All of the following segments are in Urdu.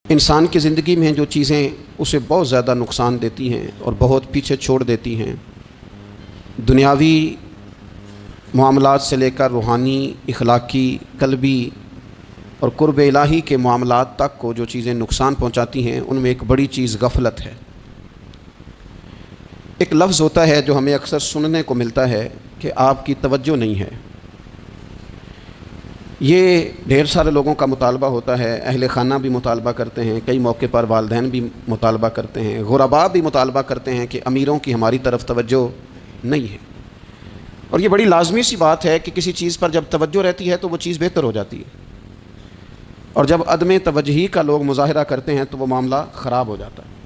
انسان کی زندگی میں جو چیزیں اسے بہت زیادہ نقصان دیتی ہیں اور بہت پیچھے چھوڑ دیتی ہیں، دنیاوی معاملات سے لے کر روحانی، اخلاقی، قلبی اور قرب الہی کے معاملات تک کو جو چیزیں نقصان پہنچاتی ہیں، ان میں ایک بڑی چیز غفلت ہے۔ ایک لفظ ہوتا ہے جو ہمیں اکثر سننے کو ملتا ہے کہ آپ کی توجہ نہیں ہے۔ یہ ڈھیر سارے لوگوں کا مطالبہ ہوتا ہے، اہل خانہ بھی مطالبہ کرتے ہیں، کئی موقع پر والدین بھی مطالبہ کرتے ہیں، غرباء بھی مطالبہ کرتے ہیں کہ امیروں کی ہماری طرف توجہ نہیں ہے۔ اور یہ بڑی لازمی سی بات ہے کہ کسی چیز پر جب توجہ رہتی ہے تو وہ چیز بہتر ہو جاتی ہے، اور جب عدم توجہی کا لوگ مظاہرہ کرتے ہیں تو وہ معاملہ خراب ہو جاتا ہے۔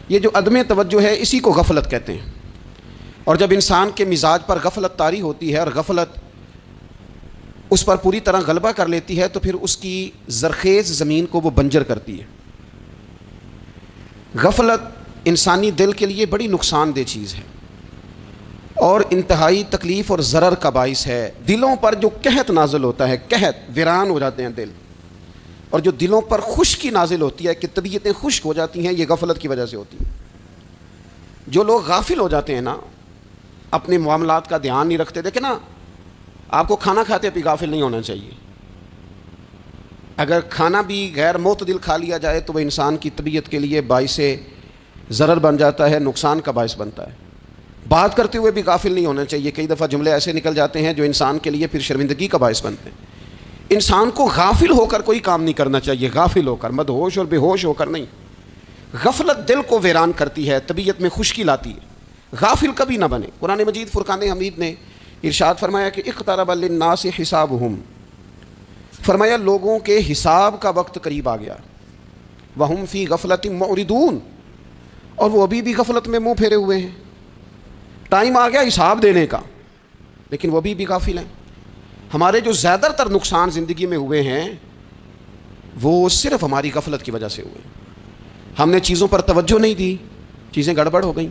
یہ جو عدم توجہ ہے اسی کو غفلت کہتے ہیں، اور جب انسان کے مزاج پر غفلت طاری ہوتی ہے اور غفلت اس پر پوری طرح غلبہ کر لیتی ہے تو پھر اس کی زرخیز زمین کو وہ بنجر کرتی ہے۔ غفلت انسانی دل کے لیے بڑی نقصان دہ چیز ہے اور انتہائی تکلیف اور ضرر کا باعث ہے۔ دلوں پر جو قحط نازل ہوتا ہے، قحط، ویران ہو جاتے ہیں دل، اور جو دلوں پر خشکی نازل ہوتی ہے کہ طبیعتیں خشک ہو جاتی ہیں، یہ غفلت کی وجہ سے ہوتی ہے۔ جو لوگ غافل ہو جاتے ہیں نا، اپنے معاملات کا دھیان نہیں رکھتے، دیکھیں نا، آپ کو کھانا کھاتے بھی غافل نہیں ہونا چاہیے۔ اگر کھانا بھی غیر معتدل کھا لیا جائے تو وہ انسان کی طبیعت کے لیے باعث ضرر بن جاتا ہے، نقصان کا باعث بنتا ہے۔ بات کرتے ہوئے بھی غافل نہیں ہونا چاہیے، کئی دفعہ جملے ایسے نکل جاتے ہیں جو انسان کے لیے پھر شرمندگی کا باعث بنتے ہیں۔ انسان کو غافل ہو کر کوئی کام نہیں کرنا چاہیے، غافل ہو کر، مدہوش اور بے ہوش ہو کر نہیں۔ غفلت دل کو ویران کرتی ہے، طبیعت میں خشکی لاتی ہے۔ غافل کبھی نہ بنے۔ قرآن مجید فرقان حمید نے ارشاد فرمایا کہ اقترب للناس حسابہم، فرمایا لوگوں کے حساب کا وقت قریب آ گیا، وہم فی غفلت معرضون، اور وہ ابھی بھی غفلت میں منہ پھیرے ہوئے ہیں۔ ٹائم آ گیا حساب دینے کا، لیکن وہ بھی غافل ہیں۔ ہمارے جو زیادہ تر نقصان زندگی میں ہوئے ہیں وہ صرف ہماری غفلت کی وجہ سے ہوئے۔ ہم نے چیزوں پر توجہ نہیں دی، چیزیں گڑبڑ ہو گئیں۔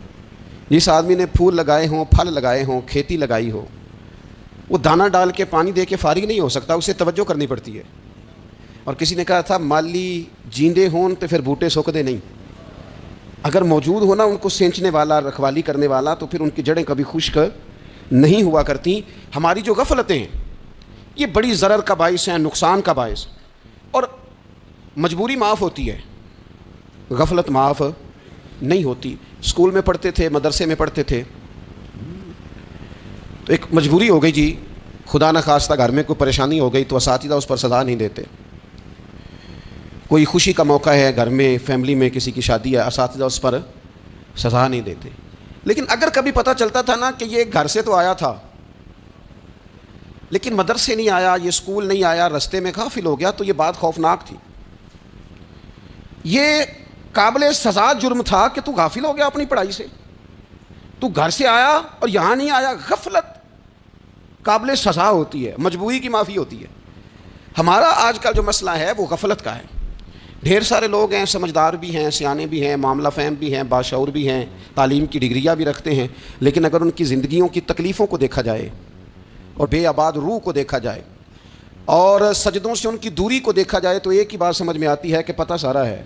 جس آدمی نے پھول لگائے ہوں، پھل لگائے ہوں، کھیتی لگائی ہو، وہ دانہ ڈال کے پانی دے کے فارغ نہیں ہو سکتا، اسے توجہ کرنی پڑتی ہے۔ اور کسی نے کہا تھا مالی جیندے ہون تو پھر بوٹے سوکھدے نہیں، اگر موجود ہونا ان کو سینچنے والا، رکھوالی کرنے والا، تو پھر ان کی جڑیں کبھی خشک نہیں ہوا کرتی۔ ہماری جو غفلتیں ہیں یہ بڑی ضرر کا باعث ہیں، نقصان کا باعث۔ اور مجبوری معاف ہوتی ہے، غفلت معاف نہیں ہوتی۔ اسکول میں پڑھتے تھے، مدرسے میں پڑھتے تھے، تو ایک مجبوری ہو گئی جی، خدا نہ خواستہ گھر میں کوئی پریشانی ہو گئی تو اساتذہ اس پر سزا نہیں دیتے۔ کوئی خوشی کا موقع ہے گھر میں، فیملی میں کسی کی شادی ہے، اساتذہ اس پر سزا نہیں دیتے۔ لیکن اگر کبھی پتہ چلتا تھا نا کہ یہ گھر سے تو آیا تھا لیکن مدرسے نہیں آیا، یہ اسکول نہیں آیا، رستے میں غافل ہو گیا، تو یہ بات خوفناک تھی۔ یہ قابل سزا جرم تھا کہ تو غافل ہو گیا اپنی پڑھائی سے، تو گھر سے آیا اور یہاں نہیں آیا۔ غفلت قابل سزا ہوتی ہے، مجبوری کی معافی ہوتی ہے۔ ہمارا آج کا جو مسئلہ ہے وہ غفلت کا ہے۔ ڈھیر سارے لوگ ہیں، سمجھدار بھی ہیں، سیانے بھی ہیں، معاملہ فہم بھی ہیں، باشعور بھی ہیں، تعلیم کی ڈگریاں بھی رکھتے ہیں، لیکن اگر ان کی زندگیوں کی تکلیفوں کو دیکھا جائے اور بے آباد روح کو دیکھا جائے اور سجدوں سے ان کی دوری کو دیکھا جائے تو ایک ہی بات سمجھ میں آتی ہے کہ پتہ سارا ہے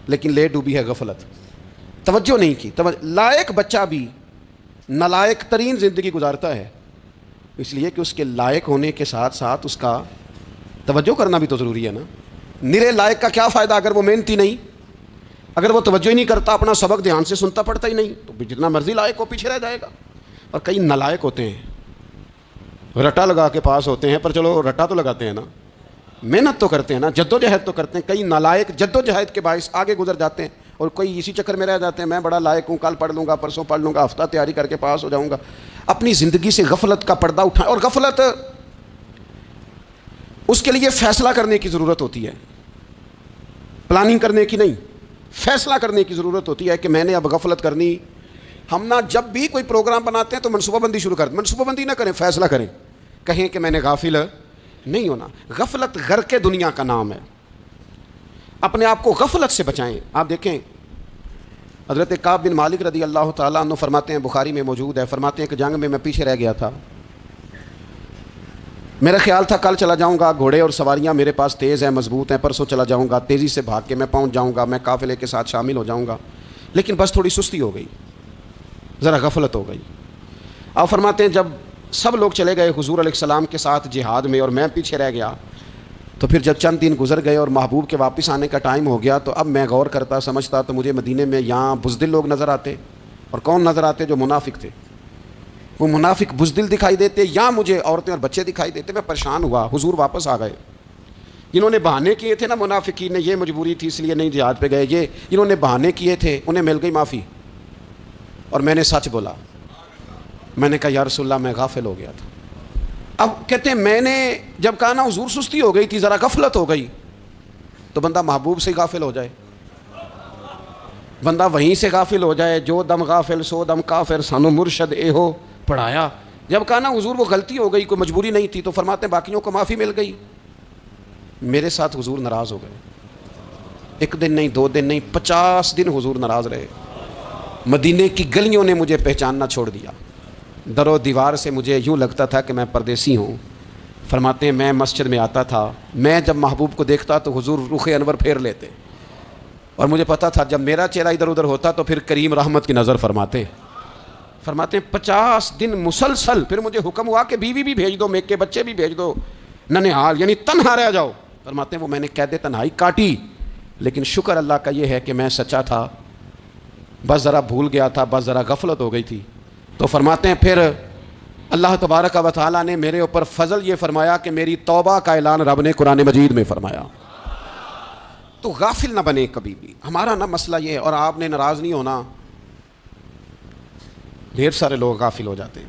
لیکن لے ڈوبی ہے غفلت، توجہ نہیں کی۔ لائق بچہ بھی نالائق ترین زندگی گزارتا ہے، اس لیے کہ اس کے لائق ہونے کے ساتھ ساتھ اس کا توجہ کرنا بھی تو ضروری ہے نا۔ نرے لائق کا کیا فائدہ اگر وہ محنتی نہیں، اگر وہ توجہ ہی نہیں کرتا، اپنا سبق دھیان سے سنتا پڑھتا ہی نہیں، تو جتنا مرضی لائق ہو پیچھے رہ جائے گا۔ اور کئی نالائق ہوتے ہیں، رٹا لگا کے پاس ہوتے ہیں، پر چلو رٹا تو لگاتے ہیں نا، محنت تو کرتے ہیں نا، جد و جہد تو کرتے ہیں۔ کئی نالائق جد و جہد کے باعث آگے گزر جاتے ہیں اور کوئی اسی چکر میں رہ جاتے ہیں، میں بڑا لائق ہوں، کل پڑھ لوں گا، پرسوں پڑھ لوں گا، ہفتہ تیاری کر کے پاس ہو جاؤں گا۔ اپنی زندگی سے غفلت کا پردہ اٹھائیں۔ اور غفلت، اس کے لیے فیصلہ کرنے کی ضرورت ہوتی ہے، پلاننگ کرنے کی نہیں، فیصلہ کرنے کی ضرورت ہوتی ہے کہ میں نے اب غفلت کرنی۔ ہم نہ جب بھی کوئی پروگرام بناتے ہیں تو منصوبہ بندی شروع کر دیں، منصوبہ بندی نہ کریں، فیصلہ کریں، کہیں کہ میں نے غافل نہیں ہونا۔ غفلت غرق دنیا کا نام ہے، اپنے آپ کو غفلت سے بچائیں۔ آپ دیکھیں حضرت کعب بن مالک رضی اللہ تعالیٰ عنہ فرماتے ہیں، بخاری میں موجود ہے، فرماتے ہیں کہ جنگ میں پیچھے رہ گیا تھا، میرا خیال تھا کل چلا جاؤں گا، گھوڑے اور سواریاں میرے پاس تیز ہیں، مضبوط ہیں، پرسوں چلا جاؤں گا، تیزی سے بھاگ کے میں پہنچ جاؤں گا، میں قافلے کے ساتھ شامل ہو جاؤں گا، لیکن بس تھوڑی سستی ہو گئی، ذرا غفلت ہو گئی۔ آپ فرماتے ہیں جب سب لوگ چلے گئے حضور علیہ السلام کے ساتھ جہاد میں اور میں پیچھے رہ گیا، تو پھر جب چند دن گزر گئے اور محبوب کے واپس آنے کا ٹائم ہو گیا، تو اب میں غور کرتا سمجھتا تو مجھے مدینے میں یہاں بزدل لوگ نظر آتے، اور کون نظر آتے؟ جو منافق تھے، وہ منافق بزدل دکھائی دیتے، یا مجھے عورتیں اور بچے دکھائی دیتے۔ میں پریشان ہوا، حضور واپس آ گئے۔ جنہوں نے بہانے کیے تھے نا منافقین نے، یہ مجبوری تھی اس لیے نہیں جہاد پہ گئے، یہ جنہوں نے بہانے کیے تھے انہیں مل گئی معافی، اور میں نے سچ بولا، میں نے کہا یا رسول اللہ میں غافل ہو گیا تھا۔ اب کہتے ہیں میں نے جب کہا نا حضور سستی ہو گئی تھی، ذرا غفلت ہو گئی، تو بندہ محبوب سے غافل ہو جائے، بندہ وہیں سے غافل ہو جائے، جو دم غافل سو دم کافر، سانو مرشد اے ہو پڑھایا۔ جب کہا نا حضور وہ غلطی ہو گئی، کوئی مجبوری نہیں تھی، تو فرماتے ہیں باقیوں کو معافی مل گئی، میرے ساتھ حضور ناراض ہو گئے۔ ایک دن نہیں، 2 دن نہیں، 50 دن حضور ناراض رہے۔ مدینے کی گلیوں نے مجھے پہچاننا چھوڑ دیا، در و دیوار سے مجھے یوں لگتا تھا کہ میں پردیسی ہوں۔ فرماتے ہیں میں مسجد میں آتا تھا، میں جب محبوب کو دیکھتا تو حضور رخ انور پھیر لیتے، اور مجھے پتا تھا جب میرا چہرہ ادھر ادھر ہوتا تو پھر کریم رحمت کی نظر فرماتے ہیں 50 دن مسلسل۔ پھر مجھے حکم ہوا کہ بیوی بھی بھیج دو، میک کے بچے بھی بھیج دو، ننھال یعنی تنہا رہ جاؤ۔ فرماتے ہیں وہ میں نے قید تنہائی کاٹی، لیکن شکر اللہ کا یہ ہے کہ میں سچا تھا، بس ذرا بھول گیا تھا، بس ذرا غفلت ہو گئی تھی۔ تو فرماتے ہیں پھر اللہ تبارک و تعالیٰ نے میرے اوپر فضل یہ فرمایا کہ میری توبہ کا اعلان رب نے قرآن مجید میں فرمایا۔ تو غافل نہ بنے کبھی بھی، ہمارا نہ مسئلہ یہ ہے، اور آپ نے ناراض نہیں ہونا۔ ڈھیر سارے لوگ غافل ہو جاتے ہیں،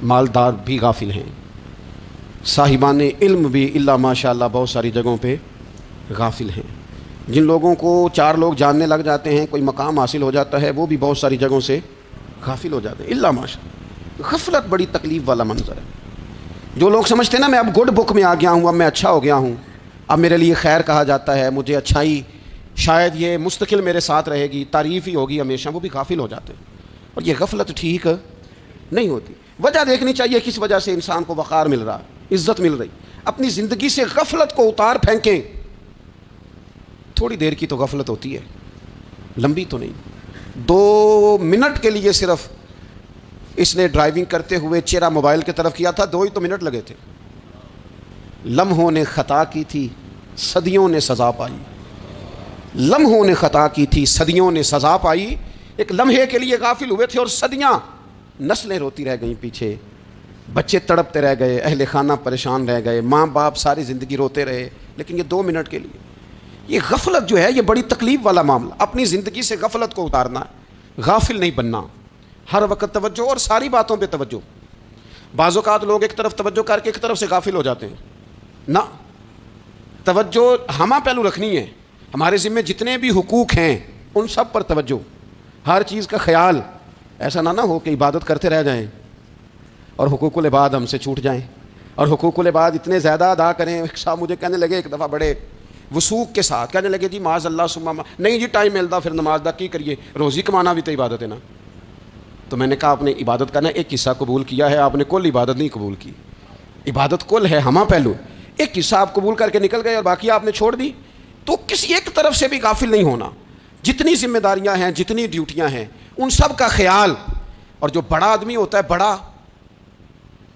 مالدار بھی غافل ہیں، صاحبان علم بھی الا ماشاء اللہ بہت ساری جگہوں پہ غافل ہیں۔ جن لوگوں کو 4 لوگ جاننے لگ جاتے ہیں، کوئی مقام حاصل ہو جاتا ہے، وہ بھی بہت ساری جگہوں سے غافل ہو جاتے ہیں الا ماشاء اللہ۔ غفلت بڑی تکلیف والا منظر ہے۔ جو لوگ سمجھتے ہیں نا میں اب گڈ بک میں آ گیا ہوں، اب میں اچھا ہو گیا ہوں، اب میرے لیے خیر کہا جاتا ہے، مجھے اچھائی شاید یہ مستقل میرے ساتھ رہے گی، تعریف ہی ہوگی ہمیشہ، وہ بھی غافل ہو جاتے ہیں، اور یہ غفلت ٹھیک نہیں ہوتی۔ وجہ دیکھنی چاہیے کس وجہ سے انسان کو وقار مل رہا، عزت مل رہی۔ اپنی زندگی سے غفلت کو اتار پھینکیں۔ تھوڑی دیر کی تو غفلت ہوتی ہے، لمبی تو نہیں۔ 2 منٹ کے لیے صرف اس نے ڈرائیونگ کرتے ہوئے چہرہ موبائل کی طرف کیا تھا، 2 ہی تو منٹ لگے تھے۔ لمحوں نے خطا کی تھی، صدیوں نے سزا پائی۔ لمحوں نے خطا کی تھی، صدیوں نے سزا پائی۔ ایک لمحے کے لیے غافل ہوئے تھے اور صدیاں، نسلیں روتی رہ گئیں پیچھے، بچے تڑپتے رہ گئے، اہل خانہ پریشان رہ گئے، ماں باپ ساری زندگی روتے رہے، لیکن یہ 2 منٹ کے لیے۔ یہ غفلت جو ہے یہ بڑی تکلیف والا معاملہ۔ اپنی زندگی سے غفلت کو اتارنا ہے، غافل نہیں بننا، ہر وقت توجہ اور ساری باتوں پہ توجہ۔ بعض اوقات لوگ ایک طرف توجہ کر کے ایک طرف سے غافل ہو جاتے ہیں، نہ، توجہ ہمہ پہلو رکھنی ہے۔ ہمارے ذمہ جتنے بھی حقوق ہیں ان سب پر توجہ، ہر چیز کا خیال، ایسا نہ ہو کہ عبادت کرتے رہ جائیں اور حقوق العباد ہم سے چھوٹ جائیں، اور حقوق العباد اتنے زیادہ ادا کریں۔ صاحب مجھے کہنے لگے ایک دفعہ بڑے وثوق کے ساتھ کہنے لگے جی معاذ اللہ سما نہیں جی ٹائم ملتا پھر نماز دا کی کریے، روزی کمانا بھی تو عبادت ہے نا۔ تو میں نے کہا آپ نے عبادت کرنا ایک حصہ قبول کیا ہے، آپ نے کل عبادت نہیں قبول کی۔ عبادت کل ہے، ہمہ پہلو، ایک حصہ آپ قبول کر کے نکل گئے اور باقی آپ نے چھوڑ دی۔ تو کسی ایک طرف سے بھی غافل نہیں ہونا۔ جتنی ذمہ داریاں ہیں، جتنی ڈیوٹیاں ہیں، ان سب کا خیال۔ اور جو بڑا آدمی ہوتا ہے، بڑا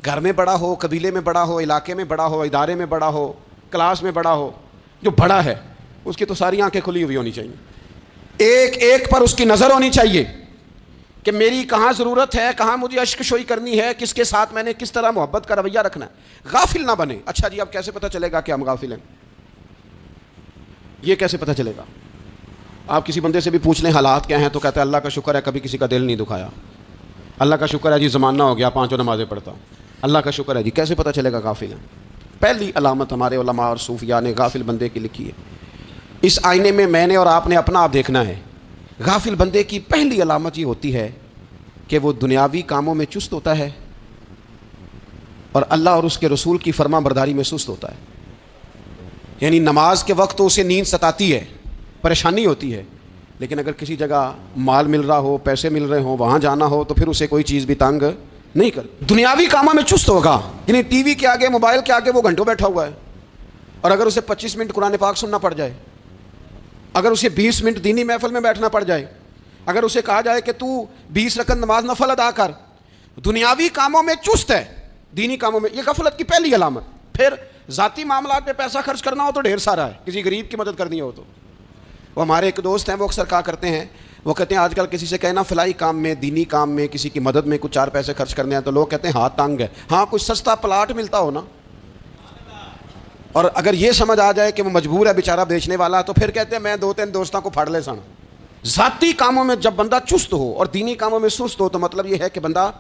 گھر میں بڑا ہو، قبیلے میں بڑا ہو، علاقے میں بڑا ہو، ادارے میں بڑا ہو، کلاس میں بڑا ہو، جو بڑا ہے اس کی تو ساری آنکھیں کھلی ہوئی ہونی چاہیے، ایک ایک پر اس کی نظر ہونی چاہیے کہ میری کہاں ضرورت ہے، کہاں مجھے اشک شوئی کرنی ہے، کس کے ساتھ میں نے کس طرح محبت کا رویہ رکھنا ہے۔ غافل نہ بنے۔ اچھا جی اب کیسے پتہ چلے گا کہ ہم غافل ہیں؟ یہ کیسے پتہ چلے گا؟ آپ کسی بندے سے بھی پوچھ لیں حالات کیا ہیں تو کہتا ہے اللہ کا شکر ہے کبھی کسی کا دل نہیں دکھایا، اللہ کا شکر ہے جی زمانہ ہو گیا 5 نمازیں پڑھتا ہوں، اللہ کا شکر ہے جی۔ کیسے پتہ چلے گا غافل ہیں؟ پہلی علامت ہمارے علماء اور صوفیاء نے غافل بندے کی لکھی ہے۔ اس آئینے میں نے اور آپ نے اپنا آپ دیکھنا ہے۔ غافل بندے کی پہلی علامت یہ ہوتی ہے کہ وہ دنیاوی کاموں میں چست ہوتا ہے اور اللہ اور اس کے رسول کی فرما برداری میں سست ہوتا ہے۔ یعنی نماز کے وقت تو اسے نیند ستاتی ہے، پریشانی ہوتی ہے، لیکن اگر کسی جگہ مال مل رہا ہو، پیسے مل رہے ہوں، وہاں جانا ہو تو پھر اسے کوئی چیز بھی تنگ نہیں کر. دنیاوی کاموں میں چست ہوگا, یعنی ٹی وی کے آگے, موبائل کے آگے وہ گھنٹوں بیٹھا ہوا ہے, اور اگر اسے 25 منٹ قرآن پاک سننا پڑ جائے, اگر اسے 20 منٹ دینی محفل میں بیٹھنا پڑ جائے, اگر اسے کہا جائے کہ تو 20 رکعت نماز نفل ادا کر, دنیاوی کاموں میں چست ہے, دینی کاموں میں, یہ غفلت کی پہلی علامت. پھر ذاتی معاملات پہ پیسہ خرچ کرنا ہو تو ڈھیر سارا ہے, کسی غریب کی مدد کرنی ہو تو. وہ ہمارے ایک دوست ہیں, وہ اکثر کہا کرتے ہیں, وہ کہتے ہیں آج کل کسی سے کہنا فلائی کام میں, دینی کام میں, کسی کی مدد میں کچھ 4 پیسے خرچ کرنے ہیں, تو لوگ کہتے ہیں ہاتھ تنگ ہے. ہاں کوئی سستا پلاٹ ملتا ہو نا, اور اگر یہ سمجھ آ جائے کہ وہ مجبور ہے بیچارہ بیچنے والا, تو پھر کہتے ہیں میں 2-3 دوستوں کو پھاڑ لے سن. ذاتی کاموں میں جب بندہ چست ہو اور دینی کاموں میں سست ہو تو مطلب یہ ہے کہ بندہ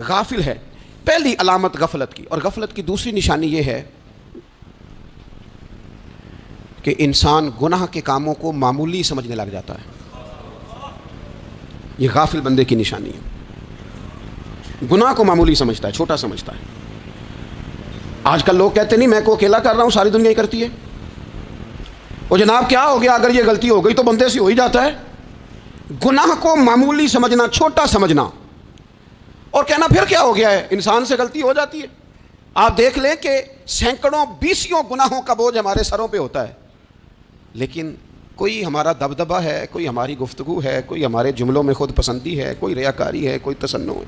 غافل ہے. پہلی علامت غفلت کی. اور غفلت کی دوسری نشانی یہ ہے کہ انسان گناہ کے کاموں کو معمولی سمجھنے لگ جاتا ہے. یہ غافل بندے کی نشانی ہے, گناہ کو معمولی سمجھتا ہے, چھوٹا سمجھتا ہے. آج کل لوگ کہتے نہیں میں کو اکیلا کر رہا ہوں, ساری دنیا ہی کرتی ہے. وہ جناب کیا ہو گیا, اگر یہ غلطی ہو گئی تو بندے سے ہو ہی جاتا ہے. گناہ کو معمولی سمجھنا, چھوٹا سمجھنا, اور کہنا پھر کیا ہو گیا ہے, انسان سے غلطی ہو جاتی ہے. آپ دیکھ لیں کہ سینکڑوں بیسیوں گناہوں کا بوجھ ہمارے سروں پہ ہوتا ہے, لیکن کوئی ہمارا دبدبہ ہے, کوئی ہماری گفتگو ہے, کوئی ہمارے جملوں میں خود پسندی ہے, کوئی ریاکاری ہے, کوئی تصنع ہے.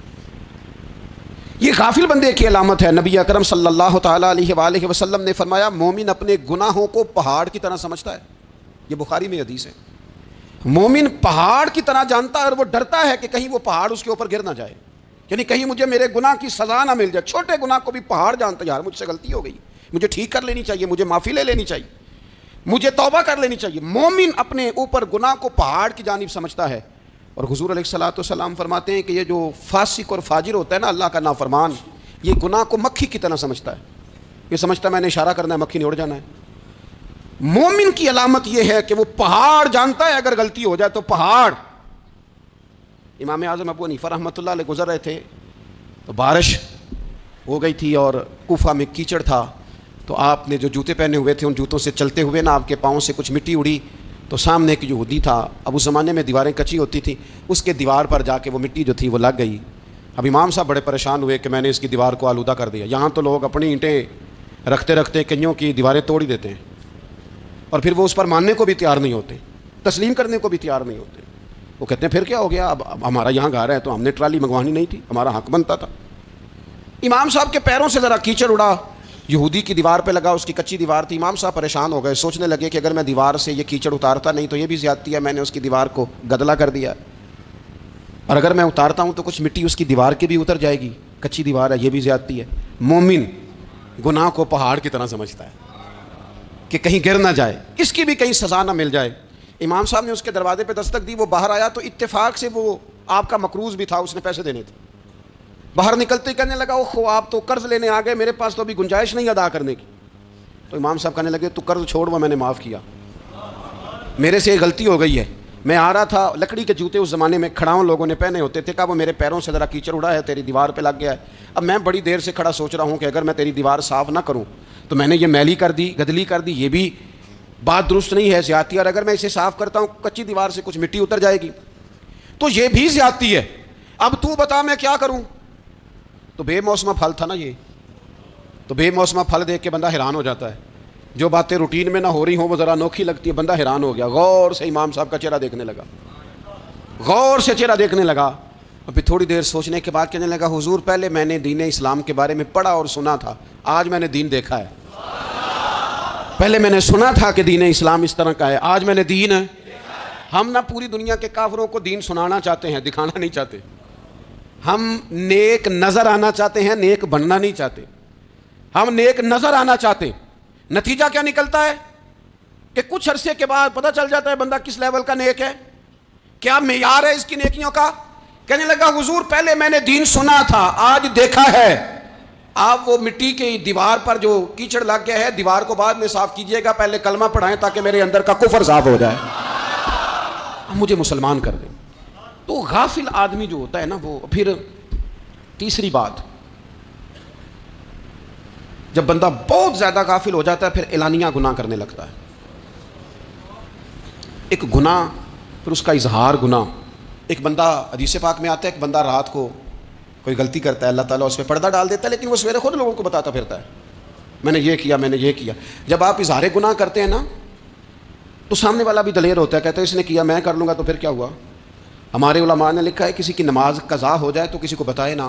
یہ غافل بندے کی علامت ہے. نبی اکرم صلی اللہ تعالیٰ علیہ وآلہ وسلم نے فرمایا مومن اپنے گناہوں کو پہاڑ کی طرح سمجھتا ہے. یہ بخاری میں حدیث ہے. مومن پہاڑ کی طرح جانتا ہے اور وہ ڈرتا ہے کہ کہیں وہ پہاڑ اس کے اوپر گر نہ جائے, یعنی کہیں مجھے میرے گناہ کی سزا نہ مل جائے. چھوٹے گناہ کو بھی پہاڑ جانتا ہے, یار مجھ سے غلطی ہو گئی, مجھے ٹھیک کر لینی چاہیے, مجھے معافی لے لینی چاہیے, مجھے توبہ کر لینی چاہیے. مومن اپنے اوپر گناہ کو پہاڑ کی جانب سمجھتا ہے. اور حضور علیہ الصلوۃ والسلام فرماتے ہیں کہ یہ جو فاسق اور فاجر ہوتا ہے نا, اللہ کا نافرمان, یہ گناہ کو مکھی کی طرح سمجھتا ہے. یہ سمجھتا ہے میں نے اشارہ کرنا ہے, مکھی نے اڑ جانا ہے. مومن کی علامت یہ ہے کہ وہ پہاڑ جانتا ہے, اگر غلطی ہو جائے تو پہاڑ. امام اعظم ابو حنیفہ رحمۃ اللہ علیہ گزر رہے تھے, تو بارش ہو گئی تھی اور کوفہ میں کیچڑ تھا, تو آپ نے جو جوتے پہنے ہوئے تھے ان جوتوں سے چلتے ہوئے نا آپ کے پاؤں سے کچھ مٹی اڑی, تو سامنے ایک یہودی تھا. اب اس زمانے میں دیواریں کچی ہوتی تھیں, اس کے دیوار پر جا کے وہ مٹی جو تھی وہ لگ گئی. اب امام صاحب بڑے پریشان ہوئے کہ میں نے اس کی دیوار کو آلودہ کر دیا. یہاں تو لوگ اپنی اینٹیں رکھتے رکھتے کئیوں کی دیواریں توڑ ہی دیتے ہیں, اور پھر وہ اس پر ماننے کو بھی تیار نہیں ہوتے, تسلیم کرنے کو بھی تیار نہیں ہوتے. وہ کہتے ہیں پھر کیا ہو گیا, اب ہمارا یہاں گھر ہے تو ہم نے ٹرالی منگوانی نہیں تھی, ہمارا حق بنتا تھا. امام صاحب کے پیروں سے ذرا کیچڑ اڑا, یہودی کی دیوار پہ لگا, اس کی کچی دیوار تھی. امام صاحب پریشان ہو گئے, سوچنے لگے کہ اگر میں دیوار سے یہ کیچڑ اتارتا نہیں تو یہ بھی زیادتی ہے, میں نے اس کی دیوار کو گدلا کر دیا, اور اگر میں اتارتا ہوں تو کچھ مٹی اس کی دیوار کی بھی اتر جائے گی, کچی دیوار ہے, یہ بھی زیادتی ہے. مومن گناہ کو پہاڑ کی طرح سمجھتا ہے کہ کہیں گر نہ جائے, اس کی بھی کہیں سزا نہ مل جائے. امام صاحب نے اس کے دروازے پہ دستک دی, وہ باہر آیا تو اتفاق سے وہ آپ کا مقروض بھی تھا, اس نے پیسے دینے تھے. باہر نکلتے ہی کہنے لگا اوہ آپ تو قرض لینے آ گئے, میرے پاس تو ابھی گنجائش نہیں ادا کرنے کی. تو امام صاحب کہنے لگے تو قرض چھوڑ, وہ میں نے معاف کیا, میرے سے یہ غلطی ہو گئی ہے. میں آ رہا تھا, لکڑی کے جوتے اس زمانے میں کھڑاؤں لوگوں نے پہنے ہوتے تھے, کہا وہ میرے پیروں سے ذرا کیچڑ اڑا ہے, تیری دیوار پہ لگ گیا ہے. اب میں بڑی دیر سے کھڑا سوچ رہا ہوں کہ اگر میں تیری دیوار صاف نہ کروں تو میں نے یہ میلی کر دی, گدلی کر دی, یہ بھی بات درست نہیں ہے, زیادتی. اور اگر میں اسے صاف کرتا ہوں کچی دیوار سے کچھ مٹی اتر جائے گی تو یہ بھی زیادتی ہے. اب تو بتا میں کیا کروں. تو بے موسمہ پھل تھا نا یہ, تو بے موسمہ پھل دیکھ کے بندہ حیران ہو جاتا ہے. جو باتیں روٹین میں نہ ہو رہی ہوں وہ ذرا انوکھی لگتی ہے, بندہ حیران ہو گیا. غور سے امام صاحب کا چہرہ دیکھنے لگا, غور سے چہرہ دیکھنے لگا, اور پھر تھوڑی دیر سوچنے کے بعد کہنے لگا حضور پہلے میں نے دین اسلام کے بارے میں پڑھا اور سنا تھا, آج میں نے دین دیکھا ہے. پہلے میں نے سنا تھا کہ دین اسلام اس طرح کا ہے, آج میں نے دین ہے. ہم نہ پوری دنیا کے کافروں کو دین سنانا چاہتے ہیں, دکھانا نہیں چاہتے. ہم نیک نظر آنا چاہتے ہیں, نیک بننا نہیں چاہتے. ہم نیک نظر آنا چاہتے ہیں. نتیجہ کیا نکلتا ہے کہ کچھ عرصے کے بعد پتہ چل جاتا ہے بندہ کس لیول کا نیک ہے, کیا معیار ہے اس کی نیکیوں کا. کہنے لگا حضور پہلے میں نے دین سنا تھا, آج دیکھا ہے. آپ وہ مٹی کی دیوار پر جو کیچڑ لگ گیا ہے, دیوار کو بعد میں صاف کیجئے گا, پہلے کلمہ پڑھائیں تاکہ میرے اندر کا کفر صاف ہو جائے, مجھے مسلمان کر دیں. تو غافل آدمی جو ہوتا ہے نا وہ, پھر تیسری بات, جب بندہ بہت زیادہ غافل ہو جاتا ہے پھر اعلانیہ گناہ کرنے لگتا ہے. ایک گناہ پھر اس کا اظہار گناہ. ایک بندہ حدیث پاک میں آتا ہے, ایک بندہ رات کو کوئی غلطی کرتا ہے اللہ تعالیٰ اس پہ پردہ ڈال دیتا ہے، لیکن وہ سویرے خود لوگوں کو بتاتا پھرتا ہے میں نے یہ کیا، میں نے یہ کیا۔ جب آپ اظہار گناہ کرتے ہیں نا تو سامنے والا بھی دلیر ہوتا ہے، کہتا ہے اس نے کیا میں کر لوں گا تو پھر کیا ہوا۔ ہمارے علماء نے لکھا ہے کسی کی نماز قضا ہو جائے تو کسی کو بتائے نہ،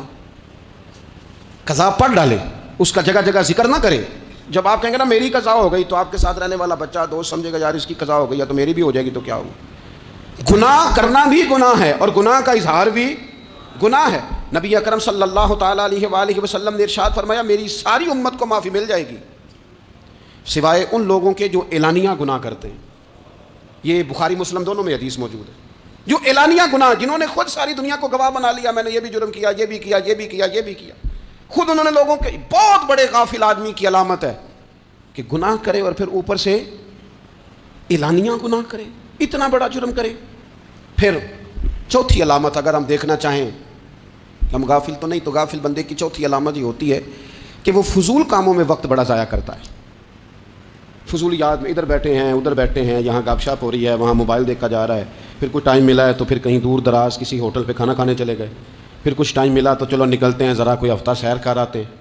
قضا پڑھ ڈالے، اس کا جگہ جگہ ذکر نہ کرے۔ جب آپ کہیں گے نا میری قضا ہو گئی تو آپ کے ساتھ رہنے والا بچہ دوست سمجھے گا یار اس کی قضا ہو گئی ہے تو میری بھی ہو جائے گی تو کیا ہوگا۔ گناہ کرنا بھی گناہ ہے اور گناہ کا اظہار بھی گناہ ہے۔ نبی اکرم صلی اللہ تعالیٰ علیہ وآلہ وسلم نے ارشاد فرمایا میری ساری امت کو معافی مل جائے گی سوائے ان لوگوں کے جو اعلانیہ گناہ کرتے ہیں۔ یہ بخاری مسلم دونوں میں حدیث موجود ہے۔ جو اعلانیہ گناہ، جنہوں نے خود ساری دنیا کو گواہ بنا لیا میں نے یہ بھی جرم کیا، یہ بھی کیا، یہ بھی کیا، یہ بھی کیا، خود انہوں نے لوگوں کے، بہت بڑے غافل آدمی کی علامت ہے کہ گناہ کرے اور پھر اوپر سے اعلانیہ گناہ کرے، اتنا بڑا جرم کرے۔ پھر چوتھی علامت اگر ہم دیکھنا چاہیں، ہم غافل تو نہیں، تو غافل بندے کی چوتھی علامت یہ ہوتی ہے کہ وہ فضول کاموں میں وقت بڑا ضائع کرتا ہے۔ فضولیات میں ادھر بیٹھے ہیں ادھر بیٹھے ہیں، یہاں گپ شپ ہو رہی ہے، وہاں موبائل دیکھا جا رہا ہے، پھر کوئی ٹائم ملا ہے تو پھر کہیں دور دراز کسی ہوٹل پہ کھانا کھانے چلے گئے، پھر کچھ ٹائم ملا تو چلو نکلتے ہیں ذرا کوئی ہفتہ سیر کر آتے ہیں،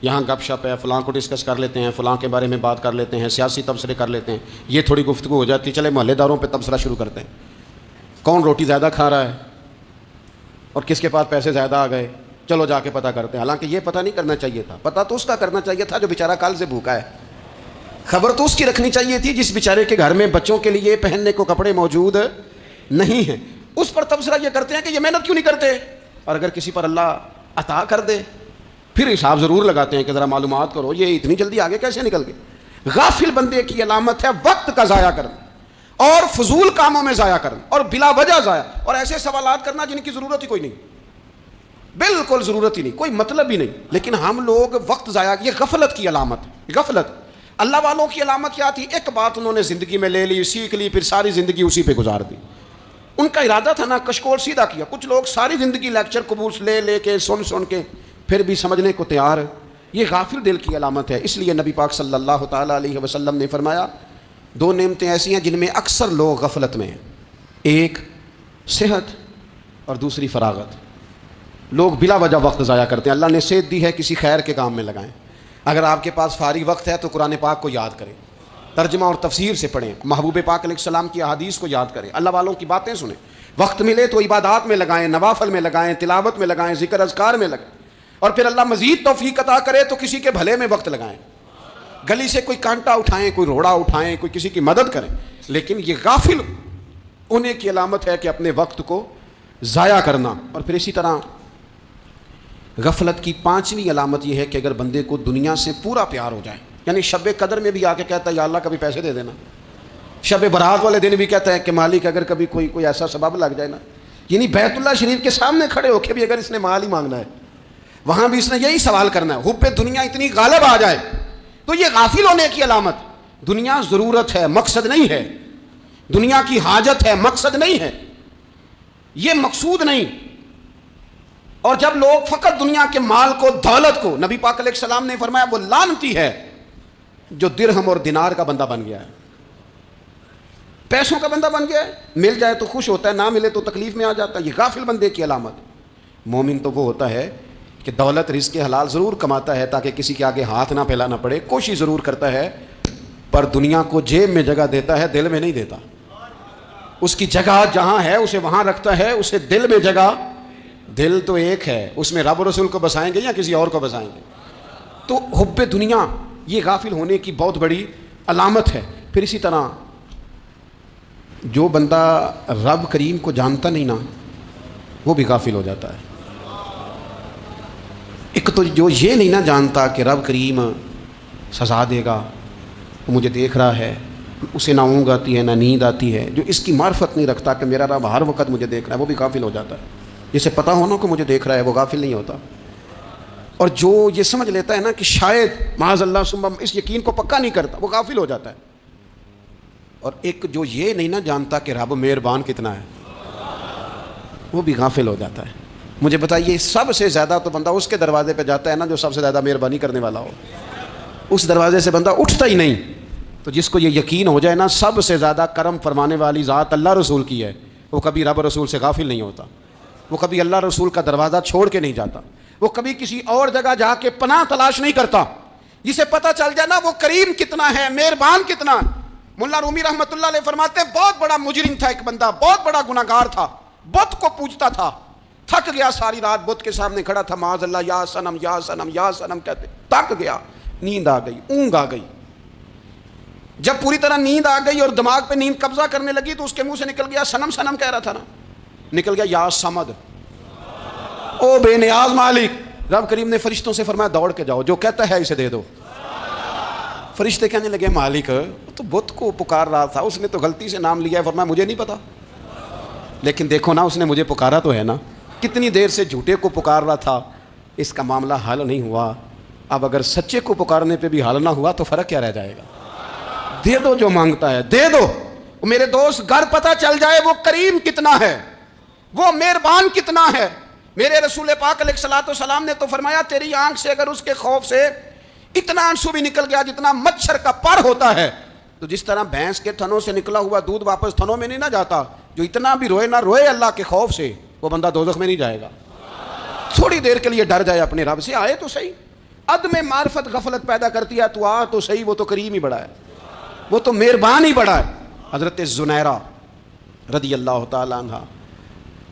یہاں گپ شپ ہے، فلاں کو ڈسکس کر لیتے ہیں، فلاں کے بارے میں بات کر لیتے ہیں، سیاسی تبصرے کر لیتے ہیں، یہ تھوڑی گفتگو ہو جاتی ہے، چلے محلے داروں پہ تبصرہ شروع کرتے ہیں، کون روٹی زیادہ کھا رہا ہے اور کس کے پاس پیسے زیادہ آ گئے، چلو جا کے پتہ کرتے ہیں۔ حالانکہ یہ پتہ نہیں کرنا چاہیے تھا، پتہ تو اس کا کرنا چاہیے تھا جو بیچارہ کل سے بھوکا ہے، خبر تو اس کی رکھنی چاہیے تھی جس بیچارے کے گھر میں بچوں کے لیے پہننے کو کپڑے موجود نہیں ہیں۔ اس پر تبصرہ یہ کرتے ہیں کہ یہ محنت کیوں نہیں کرتے، اور اگر کسی پر اللہ عطا کر دے پھر حساب ضرور لگاتے ہیں کہ ذرا معلومات کرو یہ اتنی جلدی آگے کیسے نکل گئے۔ غافل بندے کی علامت ہے وقت کا ضائع کرنا اور فضول کاموں میں ضائع کرنا اور بلا وجہ ضائع، اور ایسے سوالات کرنا جن کی ضرورت ہی کوئی نہیں، بالکل ضرورت ہی نہیں، کوئی مطلب ہی نہیں، لیکن ہم لوگ وقت ضائع، یہ غفلت کی علامت ہے۔ غفلت اللہ والوں کی علامت کیا تھی؟ ایک بات انہوں نے زندگی میں لے لی، سیکھ لی، پھر ساری زندگی اسی پہ گزار دی۔ ان کا ارادہ تھا نا کشکول سیدھا کیا۔ کچھ لوگ ساری زندگی لیکچر قبول لے لے کے سن کے پھر بھی سمجھنے کو تیار، یہ غافل دل کی علامت ہے۔ اس لیے نبی پاک صلی اللہ تعالیٰ علیہ وسلم نے فرمایا دو نعمتیں ایسی ہیں جن میں اکثر لوگ غفلت میں ہیں، ایک صحت اور دوسری فراغت۔ لوگ بلا وجہ وقت ضائع کرتے ہیں۔ اللہ نے صحت دی ہے کسی خیر کے کام میں لگائیں، اگر آپ کے پاس فارغ وقت ہے تو قرآن پاک کو یاد کریں، ترجمہ اور تفسیر سے پڑھیں، محبوب پاک علیہ السلام کی احادیث کو یاد کریں، اللہ والوں کی باتیں سنیں۔ وقت ملے تو عبادات میں لگائیں، نوافل میں لگائیں، تلاوت میں لگائیں، ذکر اذکار میں لگائیں، اور پھر اللہ مزید توفیق عطا کرے تو کسی کے بھلے میں وقت لگائیں، گلی سے کوئی کانٹا اٹھائیں، کوئی روڑا اٹھائیں، کوئی کسی کی مدد کریں۔ لیکن یہ غافل ہونے کی علامت ہے کہ اپنے وقت کو ضائع کرنا۔ اور پھر اسی طرح غفلت کی پانچویں علامت یہ ہے کہ اگر بندے کو دنیا سے پورا پیار ہو جائے، یعنی شب قدر میں بھی آ کے کہتا ہے یا اللہ کبھی پیسے دے دینا، شب برات والے دن بھی کہتا ہے کہ مالک اگر کبھی کوئی ایسا سبب لگ جائے نا، یعنی بیت اللہ شریف کے سامنے کھڑے ہو کے بھی اگر اس نے مال ہی مانگنا ہے وہاں بھی اس نے یہی سوال کرنا ہے، حب دنیا اتنی غالب آ جائے، تو یہ غافل ہونے کی علامت۔ دنیا ضرورت ہے مقصد نہیں ہے، دنیا کی حاجت ہے مقصد نہیں ہے، یہ مقصود نہیں۔ اور جب لوگ فقط دنیا کے مال کو، دولت کو، نبی پاک علیہ السلام نے فرمایا وہ لعنتی ہے جو درہم اور دینار کا بندہ بن گیا ہے، پیسوں کا بندہ بن گیا ہے، مل جائے تو خوش ہوتا ہے، نہ ملے تو تکلیف میں آ جاتا ہے۔ یہ غافل بندے کی علامت۔ مومن تو وہ ہوتا ہے کہ دولت رزق حلال ضرور کماتا ہے تاکہ کسی کے آگے ہاتھ نہ پھیلانا پڑے، کوشش ضرور کرتا ہے، پر دنیا کو جیب میں جگہ دیتا ہے، دل میں نہیں دیتا۔ اس کی جگہ جہاں ہے اسے وہاں رکھتا ہے، اسے دل میں جگہ، دل تو ایک ہے، اس میں رب رسول کو بسائیں گے یا کسی اور کو بسائیں گے؟ تو حب دنیا یہ غافل ہونے کی بہت بڑی علامت ہے۔ پھر اسی طرح جو بندہ رب کریم کو جانتا نہیں نا وہ بھی غافل ہو جاتا ہے۔ ایک تو جو یہ نہیں نا جانتا کہ رب کریم سزا دے گا، وہ مجھے دیکھ رہا ہے، اسے نہ اونگ آتی ہے نہ نیند آتی ہے، جو اس کی معرفت نہیں رکھتا کہ میرا رب ہر وقت مجھے دیکھ رہا ہے، وہ بھی غافل ہو جاتا ہے۔ جسے پتہ ہونا کہ مجھے دیکھ رہا ہے وہ غافل نہیں ہوتا۔ اور جو یہ سمجھ لیتا ہے نا کہ شاید معاذ اللہ ثم اس یقین کو پکا نہیں کرتا، وہ غافل ہو جاتا ہے۔ اور ایک جو یہ نہیں نا جانتا کہ رب مہربان کتنا ہے، وہ بھی غافل ہو جاتا ہے۔ مجھے بتائیے سب سے زیادہ تو بندہ اس کے دروازے پہ جاتا ہے نا جو سب سے زیادہ مہربانی کرنے والا ہو، اس دروازے سے بندہ اٹھتا ہی نہیں۔ تو جس کو یہ یقین ہو جائے نا سب سے زیادہ کرم فرمانے والی ذات اللہ رسول کی ہے، وہ کبھی رب رسول سے غافل نہیں ہوتا، وہ کبھی اللہ رسول کا دروازہ چھوڑ کے نہیں جاتا۔ وہ کبھی کسی اور جگہ جا کے پناہ تلاش نہیں کرتا. جسے پتہ چل جائے نا وہ کریم کتنا ہے, مہربان کتنا. ملا رومی رحمۃ اللہ علیہ فرماتے ہیں بہت بڑا مجرم تھا ایک بندہ, بہت بڑا گناہگار تھا, بت کو پوجتا تھا, تھک گیا ساری رات بت کے سامنے کھڑا تھا, معاذ اللہ یا صنم یا صنم یا صنم کہتے, تھک گیا, نیند آ گئی, اونگ آ گئی. جب پوری طرح نیند آ گئی اور دماغ پہ نیند قبضہ کرنے لگی تو اس کے منہ سے نکل گیا, صنم صنم کہہ رہا تھا نا, نکل گیا یا صمد, او بے نیاز مالک. رب کریم نے فرشتوں سے فرمایا دوڑ کے جاؤ, جو کہتا ہے اسے دے دو. فرشتے کہنے لگے مالک وہ تو بت کو پکار رہا تھا, اس نے تو غلطی سے نام لیا ہے. فرمایا مجھے نہیں پتا, لیکن دیکھو نا اس نے مجھے پکارا تو ہے نا, کتنی دیر سے جھوٹے کو پکار رہا تھا, اس کا معاملہ حل نہیں ہوا. اب اگر سچے کو پکارنے پہ بھی حل نہ ہوا تو فرق کیا رہ جائے گا. دے دو جو مانگتا ہے, دے دو. میرے دوست گھر پتہ چل جائے وہ کریم کتنا ہے, وہ مہربان کتنا ہے. میرے رسول پاک علیہ الصلوۃ والسلام نے تو فرمایا تیری آنکھ سے اگر اس کے خوف سے اتنا آنسو بھی نکل گیا جتنا مچھر کا پر ہوتا ہے, تو جس طرح بھینس کے تھنوں سے نکلا ہوا دودھ واپس تھنوں میں نہیں نہ جاتا, جو اتنا بھی روئے نہ روئے اللہ کے خوف سے, وہ بندہ دوزخ میں نہیں جائے گا. تھوڑی دیر کے لیے ڈر جائے اپنے رب سے, آئے تو صحیح. عدم معرفت غفلت پیدا کرتی ہے, تو آ تو صحیح, وہ تو کریم ہی بڑا ہے, وہ تو مہربان ہی بڑا ہے. حضرت زنیرہ رضی اللہ تعالیٰ عنہ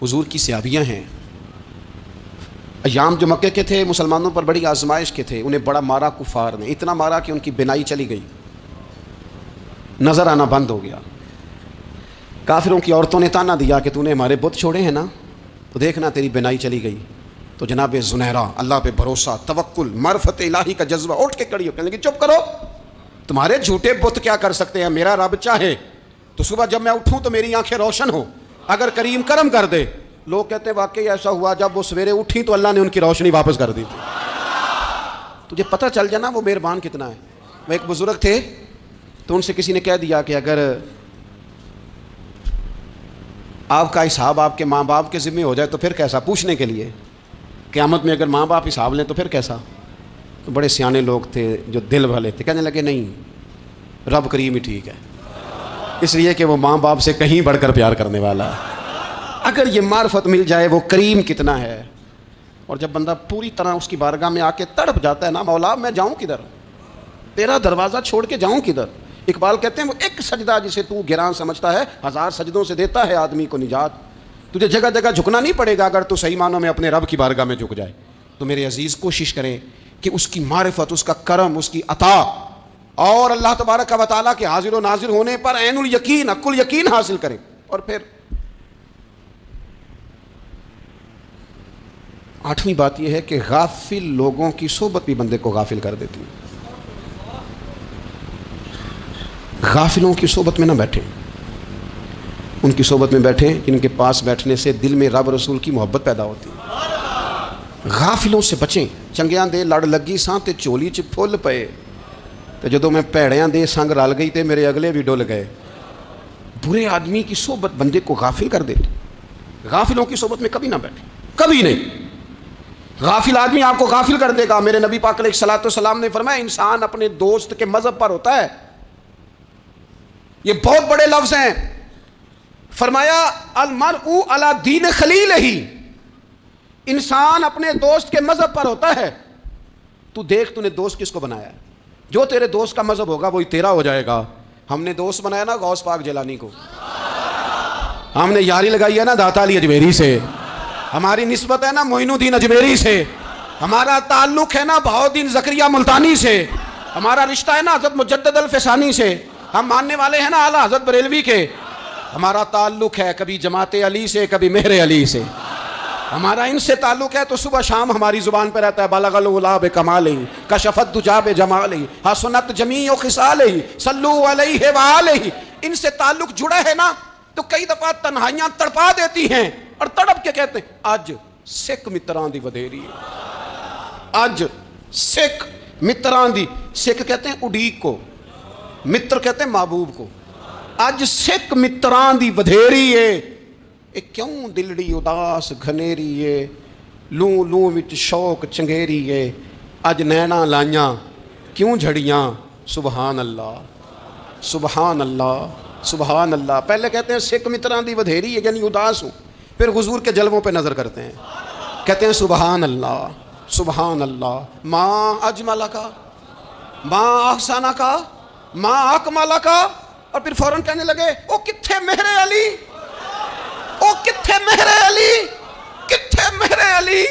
حضور کی صحابیاں ہیں. ایام جو مکے کے تھے مسلمانوں پر بڑی آزمائش کے تھے, انہیں بڑا مارا کفار نے, اتنا مارا کہ ان کی بینائی چلی گئی, نظر آنا بند ہو گیا. کافروں کی عورتوں نے تانا دیا کہ تو نے ہمارے بت چھوڑے ہیں نا, تو دیکھنا تیری بینائی چلی گئی. تو جناب زنیرہ اللہ پہ بھروسہ, توکل, معرفت الہی کا جذبہ, اٹھ کے کھڑی ہو کہنے لگی چپ کرو, تمہارے جھوٹے بت کیا کر سکتے ہیں, میرا رب چاہے تو صبح جب میں اٹھوں تو میری آنکھیں روشن ہوں, اگر کریم کرم کر دے. لوگ کہتے ہیں واقعی ایسا ہوا, جب وہ سویرے اٹھی تو اللہ نے ان کی روشنی واپس کر دی تھی. تجھے پتہ چل جانا وہ مہربان کتنا ہے. وہ ایک بزرگ تھے تو ان سے کسی نے کہہ دیا کہ اگر آپ کا حساب آپ کے ماں باپ کے ذمہ ہو جائے تو پھر کیسا, پوچھنے کے لیے قیامت میں اگر ماں باپ حساب لیں تو پھر کیسا. تو بڑے سیانے لوگ تھے جو دل والے تھے, کہنے لگے نہیں رب کریم ہی ٹھیک ہے, اس لیے کہ وہ ماں باپ سے کہیں بڑھ کر پیار کرنے والا ہے. اگر یہ معرفت مل جائے وہ کریم کتنا ہے. اور جب بندہ پوری طرح اس کی بارگاہ میں آ کے تڑپ جاتا ہے نا, مولا میں جاؤں کدھر, تیرا دروازہ چھوڑ کے جاؤں کدھر. اقبال کہتے ہیں وہ ایک سجدہ جسے تو گراں سمجھتا ہے, 1000 سجدوں سے دیتا ہے آدمی کو نجات. تجھے جگہ جگہ جھکنا نہیں پڑے گا اگر تو صحیح معنوں میں اپنے رب کی بارگاہ میں جھک جائے. تو میرے عزیز کوشش کریں کہ اس کی معرفت, اس کا کرم, اس کی عطا اور اللہ تبارک و تعالیٰ کے حاضر و ناظر ہونے پر عین الیقین, حق الیقین حاصل کریں. اور پھر 8ویں بات یہ ہے کہ غافل لوگوں کی صحبت بھی بندے کو غافل کر دیتی ہے. غافلوں کی صحبت میں نہ بیٹھیں, ان کی صحبت میں بیٹھیں جن کے پاس بیٹھنے سے دل میں رب رسول کی محبت پیدا ہوتی ہے. غافلوں سے بچیں. چنگیاں دے لڑ لگی ساں تے چولی چ پھل پئے, تے جدوں میں پیڑیاں دے سنگ رل گئی تے میرے اگلے بھی ڈل گئے. برے آدمی کی صحبت بندے کو غافل کر دیتی. غافلوں کی صحبت میں کبھی نہ بیٹھیں, کبھی نہیں. غافل آدمی آپ کو غافل کر دے گا. میرے نبی پاک علیہ الصلوۃ والسلام نے فرمایا انسان اپنے دوست کے مذہب پر ہوتا ہے. یہ بہت بڑے لفظ ہیں. فرمایا المرء علی دین خلیلہ, انسان اپنے دوست کے مذہب پر ہوتا ہے. تو دیکھ تو نے دوست کس کو بنایا ہے, جو تیرے دوست کا مذہب ہوگا وہی تیرا ہو جائے گا. ہم نے دوست بنایا نا غوث پاک جیلانی کو, ہم نے یاری لگائی ہے نا داتا علی اجمیری سے, ہماری نسبت ہے نا معین الدین اجمیری سے, ہمارا تعلق ہے نا بہاؤالدین زکریہ ملتانی سے, ہمارا رشتہ ہے نا حضرت مجدد الفسانی سے, ہم ماننے والے ہیں نا اعلیٰ حضرت بریلوی کے, ہمارا تعلق ہے کبھی جماعت علی سے کبھی مہر علی سے, ہمارا ان سے تعلق ہے تو صبح شام ہماری زبان پہ رہتا ہے بلغ العلا بکمالہ کشفت دجا بجمالہ حسنت جمیع خصالہ صلوا علیہ وآلہ. ان سے تعلق جڑا ہے نا تو کئی دفعہ تنہائیاں تڑپا دیتی ہیں اور تڑپ کے کہتے ہیں اج سکھ متراں دی ودھیری ہے, اج سکھ متراں دی. سکھ کہتے ہیں اڈیق کو, متر کہتے ہیں محبوب کو. اج سکھ متراں دی ودھیری ہے, اے کیوں دلڑی اداس گھنیری ہے, لوں لوں وچ شوق چنگیری ہے, اج نینا لائیاں کیوں جھڑیاں, سبحان اللہ سبحان اللہ سبحان اللہ. پہلے کہتے ہیں سکھ متراں دی ودھیری ہے یعنی اداس ہوں, پھر حضور کے جلووں پہ نظر کرتے ہیں, کہتے ہیں سبحان اللہ سبحان اللہ، ما اجمل کا، ما احسن کا، ما اکمل کا، اور پھر فوراً کہنے لگے او کتھے مہر علی، او کتھے مہر علی، کتھے مہر علی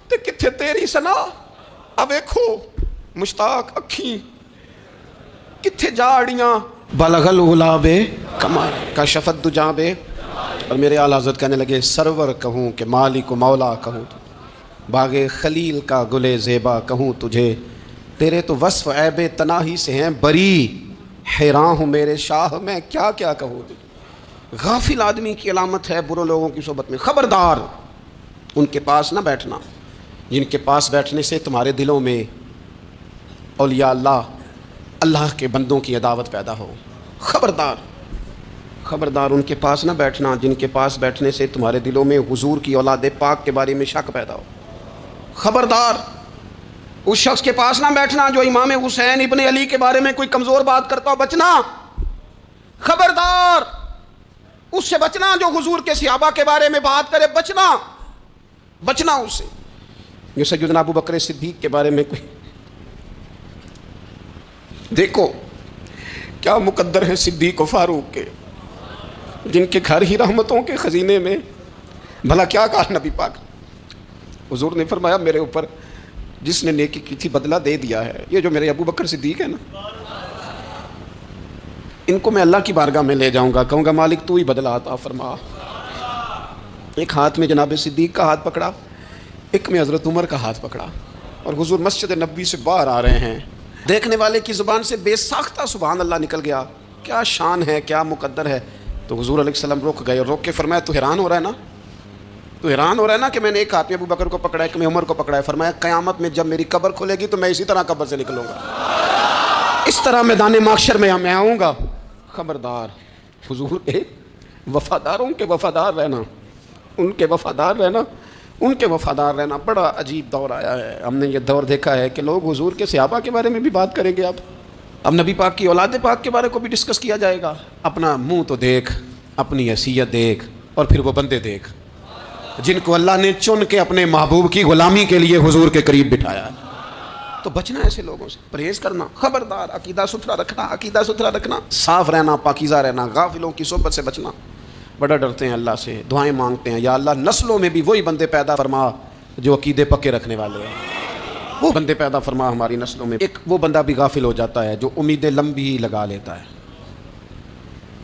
تے کتھے تیری سنا۔ اب دیکھو مشتاق اکھیں کتھے جاڑیاں، بلغ العلا بے کمال، کشف الدجا بے، اور میرے اعلیٰ حضرت کہنے لگے سرور کہوں کہ مالک و مولا کہوں، باغ خلیل کا گلے زیبا کہوں تجھے، تیرے تو وصف عیب تناہی سے ہیں بری، حیران ہوں میرے شاہ میں کیا کیا کہوں۔ غافل آدمی کی علامت ہے برے لوگوں کی صحبت میں، خبردار ان کے پاس نہ بیٹھنا جن کے پاس بیٹھنے سے تمہارے دلوں میں اولیاء اللہ، اللہ کے بندوں کی عداوت پیدا ہو۔ خبردار خبردار ان کے پاس نہ بیٹھنا جن کے پاس بیٹھنے سے تمہارے دلوں میں حضور کی اولاد پاک کے بارے میں شک پیدا ہو۔ خبردار اس شخص کے پاس نہ بیٹھنا جو امام حسین ابن علی کے بارے میں کوئی کمزور بات کرتا ہو، بچنا۔ خبردار اس سے بچنا جو حضور کے صحابہ کے بارے میں بات کرے، بچنا اس سے۔ جو سیدنا ابو بکر صدیق کے بارے میں کوئی، دیکھو کیا مقدر ہے صدیق و فاروق کے، جن کے گھر ہی رحمتوں کے خزینے میں، بھلا کیا کہا نبی پاک، حضور نے فرمایا میرے اوپر جس نے نیکی کی تھی بدلہ دے دیا ہے۔ یہ جو میرے ابو بکر صدیق ہے نا، ان کو میں اللہ کی بارگاہ میں لے جاؤں گا، کہوں گا مالک تو ہی بدلہ عطا فرما۔ ایک ہاتھ میں جناب صدیق کا ہاتھ پکڑا، ایک میں حضرت عمر کا ہاتھ پکڑا، اور حضور مسجد نبوی سے باہر آ رہے ہیں، دیکھنے والے کی زبان سے بے ساختہ سبحان اللہ نکل گیا، کیا شان ہے، کیا مقدر ہے۔ تو حضور علیہ السلام رک گئے اور روک کے فرمایا تو حیران ہو رہا ہے نا، تو حیران ہو رہا ہے نا کہ میں نے ایک ہاتھ میں ابو بکر کو پکڑا ہے، ایک میں عمر کو پکڑا ہے۔ فرمایا قیامت میں جب میری قبر کھلے گی تو میں اسی طرح قبر سے نکلوں گا، اس طرح میدان محشر میں میں آؤں گا۔ خبردار حضور کے وفاداروں کے وفادار رہنا، ان کے وفادار رہنا، ان کے وفادار رہنا۔ بڑا عجیب دور آیا ہے، ہم نے یہ دور دیکھا ہے کہ لوگ حضور کے صحابہ کے بارے میں بھی بات کریں گے، اب نبی پاک کی اولاد پاک کے بارے کو بھی ڈسکس کیا جائے گا۔ اپنا منہ تو دیکھ، اپنی حیثیت دیکھ، اور پھر وہ بندے دیکھ جن کو اللہ نے چن کے اپنے محبوب کی غلامی کے لیے حضور کے قریب بٹھایا ہے۔ تو بچنا ایسے لوگوں سے، پرہیز کرنا، خبردار عقیدہ ستھرا رکھنا، عقیدہ ستھرا رکھنا، صاف رہنا، پاکیزہ رہنا، غافلوں کی صحبت سے بچنا۔ بڑا ڈرتے ہیں اللہ سے، دعائیں مانگتے ہیں یا اللہ نسلوں میں بھی وہی بندے پیدا فرما جو عقیدے پکے رکھنے والے ہیں، وہ بندے پیدا فرما ہماری نسلوں میں۔ ایک وہ بندہ بھی غافل ہو جاتا ہے جو امیدیں لمبی لگا لیتا ہے،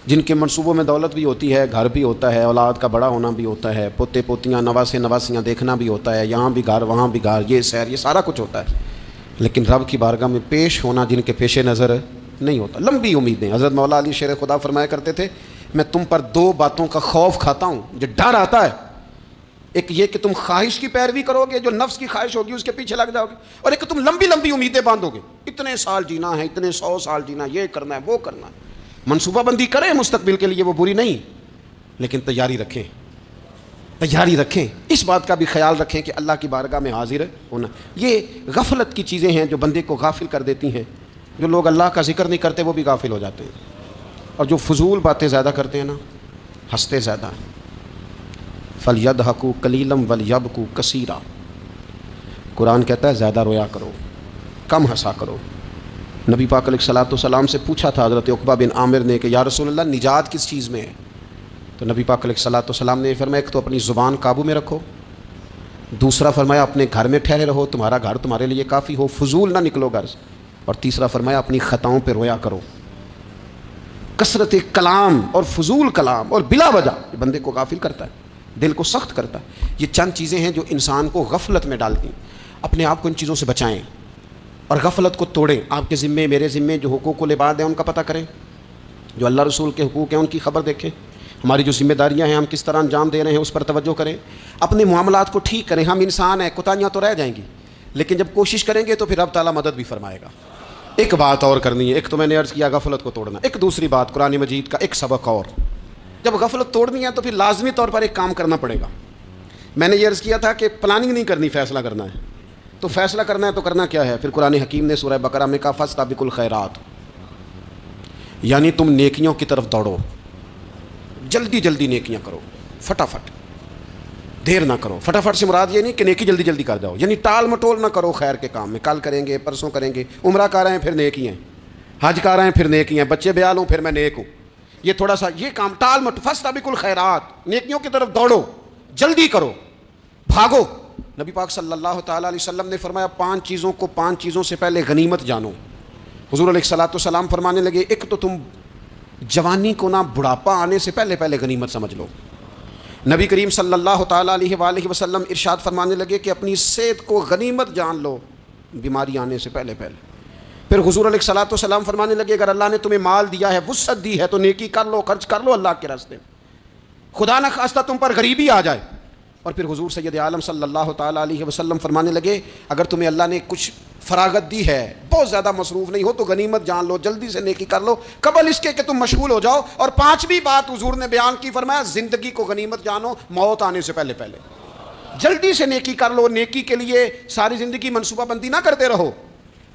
جن کے منصوبوں میں دولت بھی ہوتی ہے، گھر بھی ہوتا ہے، اولاد کا بڑا ہونا بھی ہوتا ہے، پوتے پوتیاں نواسے نواسیاں دیکھنا بھی ہوتا ہے، یہاں بھی گھر وہاں بھی گھر، یہ سیر، یہ سارا کچھ ہوتا ہے، لیکن رب کی بارگاہ میں پیش ہونا جن کے پیش نظر نہیں ہوتا، لمبی امیدیں۔ حضرت مولا علی شیر خدا فرمایا کرتے تھے میں تم پر دو باتوں کا خوف کھاتا ہوں جو ڈر آتا ہے، ایک یہ کہ تم خواہش کی پیروی کرو گے، جو نفس کی خواہش ہوگی اس کے پیچھے لگ جاؤ گے، اور ایک کہ تم لمبی لمبی امیدیں باندھو گے، اتنے سال جینا ہے، اتنے 100 سال جینا، یہ کرنا ہے، وہ کرنا ہے۔ منصوبہ بندی کریں مستقبل کے لیے، وہ بری نہیں، لیکن تیاری رکھیں، تیاری رکھیں، اس بات کا بھی خیال رکھیں کہ اللہ کی بارگاہ میں حاضر ہونا۔ یہ غفلت کی چیزیں ہیں جو بندے کو غافل کر دیتی ہیں، جو لوگ اللہ کا ذکر نہیں کرتے وہ بھی غافل ہو جاتے ہیں، اور جو فضول باتیں زیادہ کرتے ہیں نا، ہنستے زیادہ ہیں۔ فَلْيَضْحَكُوا قَلِيلًا وَلْيَبْكُوا كَثِيرًا، قرآن کہتا ہے زیادہ رویا کرو، کم ہنسا کرو۔ نبی پاک علیہ الصلوۃ والسلام سے پوچھا تھا حضرت عقبہ بن عامر نے کہ یا رسول اللہ نجات کس چیز میں ہے؟ تو نبی پاک علیہ الصلوۃ والسلام نے فرمایا ایک تو اپنی زبان قابو میں رکھو، دوسرا فرمایا اپنے گھر میں ٹھہرے رہو، تمہارا گھر تمہارے لیے کافی ہو، فضول نہ نکلو گھر سے، اور تیسرا فرمایا اپنی خطاؤں پہ رویا کرو۔ کثرت کلام اور فضول کلام اور بلا وجہ یہ بندے کو غافل کرتا ہے، دل کو سخت کرتا ہے۔ یہ چند چیزیں ہیں جو انسان کو غفلت میں ڈالتی ہیں، اپنے آپ کو ان چیزوں سے بچائیں اور غفلت کو توڑیں۔ آپ کے ذمے، میرے ذمے جو حقوق العباد ہیں ان کا پتہ کریں، جو اللہ رسول کے حقوق ہیں ان کی خبر دیکھیں، ہماری جو ذمہ داریاں ہیں ہم کس طرح انجام دے رہے ہیں اس پر توجہ کریں، اپنے معاملات کو ٹھیک کریں۔ ہم انسان ہیں، کوتاہیاں تو رہ جائیں گی، لیکن جب کوشش کریں گے تو پھر رب تعالیٰ مدد بھی فرمائے گا۔ ایک بات اور کرنی ہے، ایک تو میں نے عرض کیا غفلت کو توڑنا، ایک دوسری بات قرآن مجید کا ایک سبق اور، جب غفلت توڑنی ہے تو پھر لازمی طور پر ایک کام کرنا پڑے گا۔ میں نے یہ عرض کیا تھا کہ پلاننگ نہیں کرنی، فیصلہ کرنا ہے، تو فیصلہ کرنا ہے تو کرنا کیا ہے؟ پھر قرآن حکیم نے سورہ بقرہ میں کہا فاستبقوا الخیرات، یعنی تم نیکیوں کی طرف دوڑو، جلدی جلدی نیکیاں کرو، فٹافٹ دیر نہ کرو. فٹافٹ سے مراد یہ نہیں کہ نیکی جلدی جلدی کر جاؤ, یعنی ٹال مٹول نہ کرو خیر کے کام میں, کل کریں گے پرسوں کریں گے, عمرہ کر رہے ہیں پھر نیکی ہیں, حج کر رہے ہیں پھر نیکی ہیں, بچے بیال ہوں پھر میں نیک ہوں. یہ تھوڑا سا یہ کام ٹال مٹ, فاستبقوا الخیرات, نیکیوں کی طرف دوڑو, جلدی کرو, بھاگو. نبی پاک صلی اللہ تعالیٰ علیہ وسلم نے فرمایا 5 چیزوں سے پہلے غنیمت جانو. حضور علیہ الصلوۃ والسلام فرمانے لگے ایک تو تم جوانی کو نہ بڑھاپا آنے سے پہلے غنیمت سمجھ لو. نبی کریم صلی اللہ تعالیٰ علیہ وآلہ وسلم ارشاد فرمانے لگے کہ اپنی صحت کو غنیمت جان لو بیماری آنے سے پہلے. پھر حضور علیہ الصلوۃ والسلام فرمانے لگے اگر اللہ نے تمہیں مال دیا ہے, وسعت دی ہے, تو نیکی کر لو, خرچ کر لو اللہ کے راستے میں, خدا نہ خواستہ تم پر غریبی آ جائے. اور پھر حضور سید عالم صلی اللہ تعالیٰ علیہ وسلم فرمانے لگے اگر تمہیں اللہ نے کچھ فراغت دی ہے, بہت زیادہ مصروف نہیں ہو, تو غنیمت جان لو, جلدی سے نیکی کر لو قبل اس کے کہ تم مشغول ہو جاؤ. اور 5ویں بات حضور نے بیان کی, فرمایا زندگی کو غنیمت جانو, موت آنے سے پہلے جلدی سے نیکی کر لو. نیکی کے لیے ساری زندگی منصوبہ بندی نہ کرتے رہو,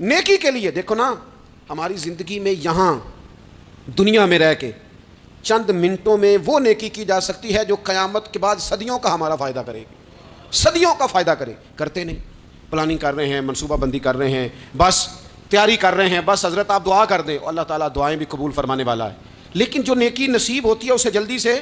نیکی کے لیے دیکھو نا, ہماری زندگی میں یہاں دنیا میں رہ کے چند منٹوں میں وہ نیکی کی جا سکتی ہے جو قیامت کے بعد صدیوں کا ہمارا فائدہ کرے گی, صدیوں کا فائدہ کرے. کرتے نہیں, پلاننگ کر رہے ہیں, منصوبہ بندی کر رہے ہیں, بس تیاری کر رہے ہیں, بس حضرت آپ دعا کر دیں, اللہ تعالیٰ دعائیں بھی قبول فرمانے والا ہے. لیکن جو نیکی نصیب ہوتی ہے اسے جلدی سے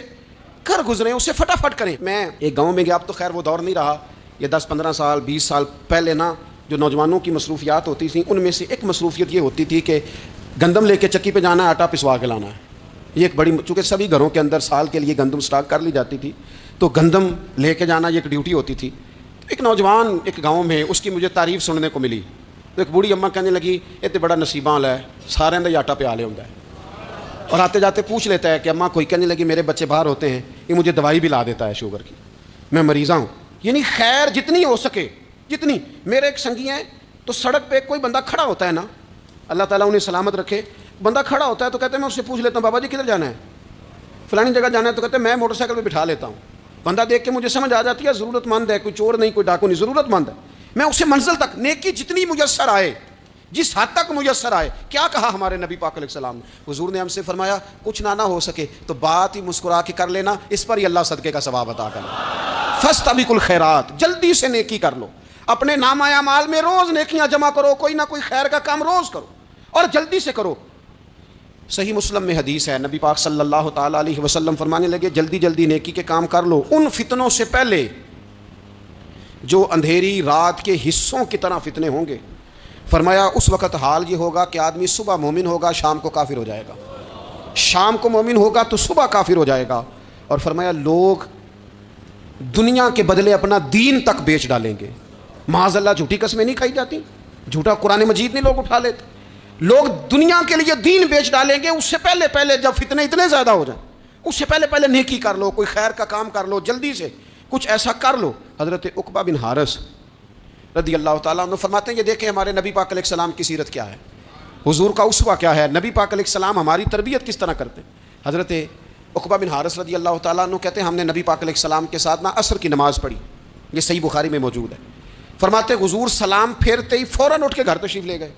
کر گزریں, اسے فٹافٹ کریں. میں ایک گاؤں میں گیا, اب تو خیر وہ دور نہیں رہا, یہ 10-15 سال 20 سال پہلے نا جو نوجوانوں کی مصروفیات ہوتی تھیں ان میں سے ایک مصروفیت یہ ہوتی تھی کہ گندم لے کے چکی پہ جانا ہے, آٹا پسوا کے لانا ہے. یہ ایک بڑی, چونکہ سبھی گھروں کے اندر سال کے لیے گندم سٹاک کر لی جاتی تھی, تو گندم لے کے جانا یہ ایک ڈیوٹی ہوتی تھی. ایک نوجوان ایک گاؤں میں, اس کی مجھے تعریف سننے کو ملی. تو ایک بوڑھی اماں کہنے لگی یہ تو بڑا نصیباں والا ہے, سارے اندر آٹا پہ آلے ہوتا ہے. اور آتے جاتے پوچھ لیتا ہے کہ اماں, کوئی کہنے لگی میرے بچے باہر ہوتے ہیں, یہ مجھے دوائی بھی لا دیتا ہے شوگر کی, میں مریضہ ہوں. یعنی خیر جتنی ہو سکے جتنی. میرے ایک سنگی ہیں, تو سڑک پہ کوئی بندہ کھڑا ہوتا ہے نا, اللہ تعالیٰ انہیں سلامت رکھے, بندہ کھڑا ہوتا ہے تو کہتے ہیں میں اس سے پوچھ لیتا ہوں بابا جی کدھر جانا ہے, فلانی جگہ جانا ہے, تو کہتے ہیں میں موٹر سائیکل پہ بٹھا لیتا ہوں. بندہ دیکھ کے مجھے سمجھ آ جاتی ہے ضرورت مند ہے, کوئی چور نہیں, کوئی ڈاکو نہیں, ضرورت مند ہے. میں اسے منزل تک نیکی جتنی میسر آئے, جس حد تک میسر آئے. کیا کہا ہمارے نبی پاک علیہ السلام نے؟ حضور نے ہم سے فرمایا کچھ نہ ہو سکے تو بات ہی مسکرا کے کر لینا, اس پر ہی اللہ صدقے کا ثواب عطا کرے. فاستبقوا الخیرات, جلدی سے نیکی کر لو. اپنے نامہ اعمال میں روز نیکیاں جمع کرو, کوئی نہ کوئی خیر کا کام روز کرو اور جلدی سے کرو. صحیح مسلم میں حدیث ہے, نبی پاک صلی اللہ تعالیٰ علیہ وسلم فرمانے لگے جلدی جلدی نیکی کے کام کر لو ان فتنوں سے پہلے جو اندھیری رات کے حصوں کی طرح فتنے ہوں گے. فرمایا اس وقت حال یہ ہوگا کہ آدمی صبح مومن ہوگا, شام کو کافر ہو جائے گا, شام کو مومن ہوگا تو صبح کافر ہو جائے گا. اور فرمایا لوگ دنیا کے بدلے اپنا دین تک بیچ ڈالیں گے. معاذ اللہ جھوٹی قسمیں نہیں کھائی جاتی, جھوٹا قرآن مجید نہیں لوگ اٹھا لیتے. لوگ دنیا کے لیے دین بیچ ڈالیں گے. اس سے پہلے جب فتنے اتنے زیادہ ہو جائیں, اس سے پہلے نیکی کر لو, کوئی خیر کا کام کر لو, جلدی سے کچھ ایسا کر لو. حضرت عقبہ بن حارث رضی اللہ تعالیٰ عنہ فرماتے ہیں یہ دیکھیں ہمارے نبی پاک علیہ السلام کی سیرت کیا ہے, حضور کا اسوہ کیا ہے, نبی پاک علیہ السلام ہماری تربیت کس طرح کرتے ہیں. حضرت عقبہ بن حارث رضی اللہ تعالیٰ عنہ کہتے ہیں ہم نے نبی پاک علیہ السلام کے ساتھ نہ عصر کی نماز پڑھی, یہ صحیح بخاری میں موجود ہے. فرماتے حضور سلام پھیرتے ہی فوراً اٹھ کے گھر تشریف لے گئے.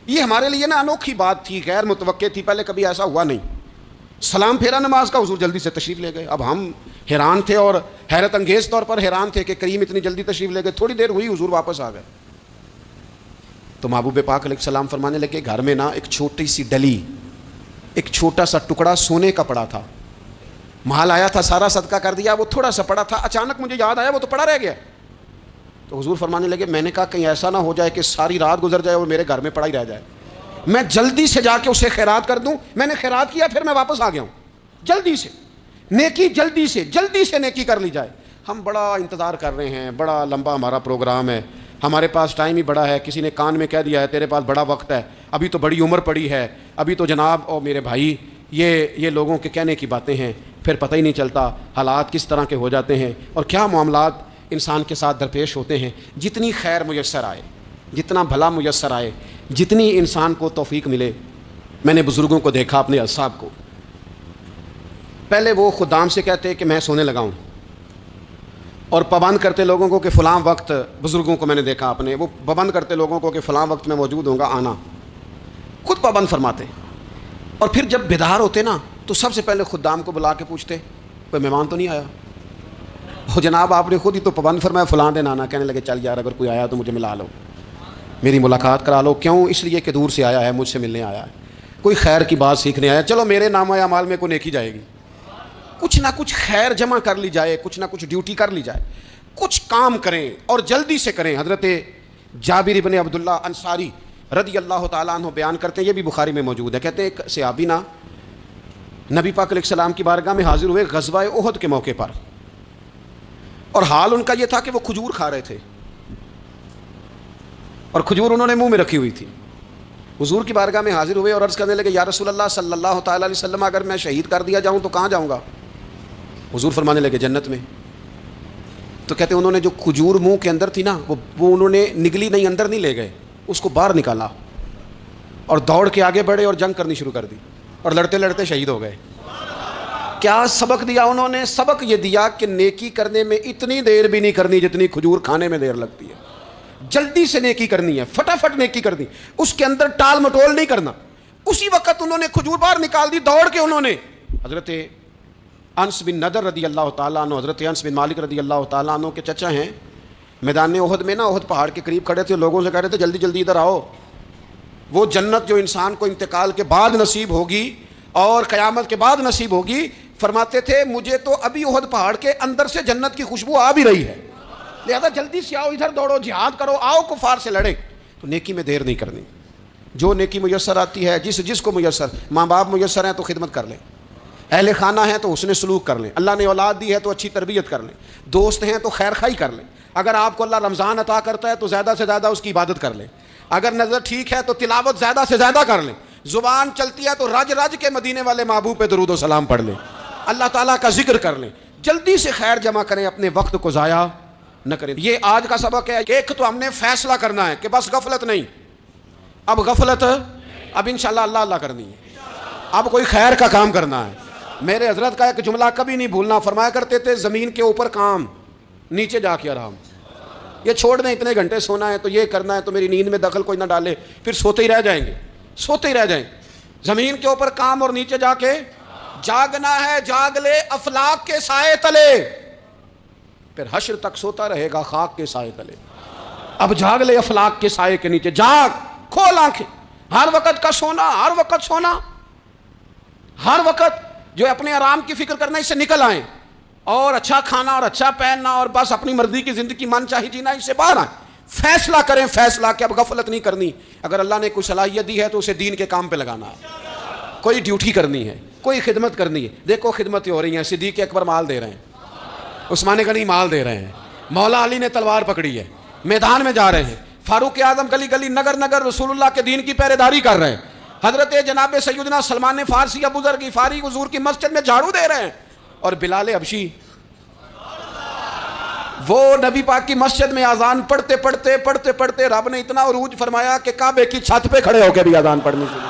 یہ ہمارے لیے نا انوکھی بات تھی, غیر متوقع تھی, پہلے کبھی ایسا ہوا نہیں. سلام پھیرا نماز کا, حضور جلدی سے تشریف لے گئے. اب ہم حیران تھے اور حیرت انگیز طور پر حیران تھے کہ کریم اتنی جلدی تشریف لے گئے. تھوڑی دیر ہوئی حضور واپس آ گئے. تو محبوب پاک علیہ السلام فرمانے لگے گھر میں نا ایک چھوٹی سی ڈلی, ایک چھوٹا سا ٹکڑا سونے کا پڑا تھا, مال آیا تھا سارا صدقہ کر دیا, وہ تھوڑا سا پڑا تھا, اچانک مجھے یاد آیا وہ تو پڑا رہ گیا. تو حضور فرمانے لگے میں نے کہا کہیں ایسا نہ ہو جائے کہ ساری رات گزر جائے اور میرے گھر میں پڑا ہی رہ جائے, میں جلدی سے جا کے اسے خیرات کر دوں. میں نے خیرات کیا پھر میں واپس آ گیا ہوں. جلدی سے نیکی, جلدی سے نیکی کر لی جائے. ہم بڑا انتظار کر رہے ہیں, بڑا لمبا ہمارا پروگرام ہے, ہمارے پاس ٹائم ہی بڑا ہے. کسی نے کان میں کہہ دیا ہے تیرے پاس بڑا وقت ہے, ابھی تو بڑی عمر پڑی ہے, ابھی تو جناب او میرے بھائی یہ لوگوں کے کہنے کی باتیں ہیں. پھر پتہ ہی نہیں چلتا حالات کس طرح کے ہو جاتے ہیں اور کیا معاملات انسان کے ساتھ درپیش ہوتے ہیں. جتنی خیر میسر آئے, جتنا بھلا میسر آئے, جتنی انسان کو توفیق ملے. میں نے بزرگوں کو دیکھا, اپنے اصحاب کو, پہلے وہ خدام سے کہتے کہ میں سونے لگا ہوں, اور پابند کرتے لوگوں کو کہ فلاں وقت, بزرگوں کو میں نے دیکھا اپنے, وہ پابند کرتے لوگوں کو کہ فلاں وقت میں موجود ہوں گا, آنا. خود پابند فرماتے. اور پھر جب بیدار ہوتے نا تو سب سے پہلے خدام کو بلا کے پوچھتے کوئی مہمان تو نہیں آیا. اور جناب آپ نے خود ہی تو پابند فرمایا فلاں دن آنا، کہنے لگے چل یار اگر کوئی آیا تو مجھے ملا لو، میری ملاقات کرا لو. کیوں؟ اس لیے کہ دور سے آیا ہے، مجھ سے ملنے آیا ہے، کوئی خیر کی بات سیکھنے آیا. چلو میرے نام اعمال میں کوئی نیکی جائے گی، کچھ نہ کچھ خیر جمع کر لی جائے، کچھ نہ کچھ ڈیوٹی کر لی جائے، کچھ کام کریں اور جلدی سے کریں. حضرت جابر بن عبداللہ انصاری رضی اللہ تعالیٰ عنہ بیان کرتے ہیں، یہ بھی بخاری میں موجود ہے. کہتے ہیں ایک صحابی نا نبی پاک علیہ السلام کی بارگاہ میں حاضر ہوئے غزوہ احد کے موقع پر، اور حال ان کا یہ تھا کہ وہ کھجور کھا رہے تھے، اور کھجور انہوں نے منہ میں رکھی ہوئی تھی. حضور کی بارگاہ میں حاضر ہوئے اور عرض کرنے لگے یا رسول اللہ صلی اللہ تعالیٰ علیہ وسلم اگر میں شہید کر دیا جاؤں تو کہاں جاؤں گا؟ حضور فرمانے لگے جنت میں. تو کہتے ہیں انہوں نے جو کھجور منہ کے اندر تھی نا وہ انہوں نے نگلی نہیں، اندر نہیں لے گئے، اس کو باہر نکالا اور دوڑ کے آگے بڑھے اور جنگ کرنی شروع کر دی، اور لڑتے لڑتے شہید ہو گئے. کیا سبق دیا انہوں نے؟ سبق یہ دیا کہ نیکی کرنے میں اتنی دیر بھی نہیں کرنی جتنی کھجور کھانے میں دیر لگتی ہے. جلدی سے نیکی کرنی ہے، فٹافٹ نیکی کرنی، اس کے اندر ٹال مٹول نہیں کرنا. اسی وقت انہوں نے کھجور باہر نکال دی، دوڑ کے انہوں نے حضرت انس بن نضر رضی اللہ تعالیٰ عنہ، حضرت انس بن مالک رضی اللہ تعالیٰ عنہ کے چچا ہیں، میدان احد میں نا، احد پہاڑ کے قریب کھڑے تھے، لوگوں سے کہہ رہے تھے جلدی جلدی ادھر آؤ، وہ جنت جو انسان کو انتقال کے بعد نصیب ہوگی اور قیامت کے بعد نصیب ہوگی. فرماتے تھے مجھے تو ابھی احد پہاڑ کے اندر سے جنت کی خوشبو آ بھی رہی ہے، لہذا جلدی سے آؤ، ادھر دوڑو، جہاد کرو، آؤ کفار سے لڑے. تو نیکی میں دیر نہیں کرنی، جو نیکی میسر آتی ہے، جس کو میسر، ماں باپ میسر ہیں تو خدمت کر لیں، اہل خانہ ہیں تو حسن سلوک کر لیں، اللہ نے اولاد دی ہے تو اچھی تربیت کر لیں، دوست ہیں تو خیر خائی کر لیں، اگر آپ کو اللہ رمضان عطا کرتا ہے تو زیادہ سے زیادہ اس کی عبادت کر لیں، اگر نظر ٹھیک ہے تو تلاوت زیادہ سے زیادہ کر لیں، زبان چلتی ہے تو رج رج کے مدینے والے محبوب پہ درود و سلام پڑھ لیں، اللہ تعالیٰ کا ذکر کر لیں، جلدی سے خیر جمع کریں، اپنے وقت کو ضائع نہ کریں. یہ آج کا سبق ہے. ایک تو ہم نے فیصلہ کرنا ہے کہ بس غفلت نہیں، اب غفلت اب انشاءاللہ اللہ اللہ کرنی ہے، اب کوئی خیر کا کام کرنا ہے. میرے حضرت کا ایک جملہ کبھی نہیں بھولنا، فرمایا کرتے تھے زمین کے اوپر کام، نیچے جا کے آرام. یہ چھوڑ دیں اتنے گھنٹے سونا ہے تو یہ کرنا ہے تو میری نیند میں دخل کوئی نہ ڈالے، پھر سوتے ہی رہ جائیں گے، سوتے ہی رہ جائیں. زمین کے اوپر کام اور نیچے جا کے جاگنا ہے، جاگ لے افلاک کے سائے تلے، پھر حشر تک سوتا رہے گا خاک کے سائے تلے. اب جاگ لے افلاک کے سائے کے نیچے، جاگ، کھول آنکھیں، ہر وقت کا سونا، ہر وقت سونا، ہر وقت جو اپنے آرام کی فکر کرنا، اس سے نکل آئیں، اور اچھا کھانا اور اچھا پہننا اور بس اپنی مرضی کی زندگی من چاہی جینا، اس سے باہر آئیں. فیصلہ کریں، فیصلہ کہ اب غفلت نہیں کرنی. اگر اللہ نے کوئی صلاحیت دی ہے تو اسے دین کے کام پہ لگانا ہے، کوئی ڈیوٹی کرنی ہے، کوئی خدمت کرنی ہے. دیکھو خدمتیں ہو رہی ہیں، صدیق اکبر مال دے رہے ہیں، عثمان غنی مال دے رہے ہیں، مولا علی نے تلوار پکڑی ہے، میدان میں جا رہے ہیں، فاروق اعظم گلی گلی نگر نگر رسول اللہ کے دین کی پہرے داری کر رہے ہیں، حضرت جناب سیدنا سلمان فارسی ابو ذر غفاری حضور کی مسجد میں جھاڑو دے رہے ہیں، اور بلال حبشی وہ نبی پاک کی مسجد میں اذان پڑھتے پڑھتے پڑھتے پڑھتے رب نے اتنا عروج فرمایا کہ کعبے کی چھت پہ کھڑے ہو کے بھی اذان پڑھنی شروع،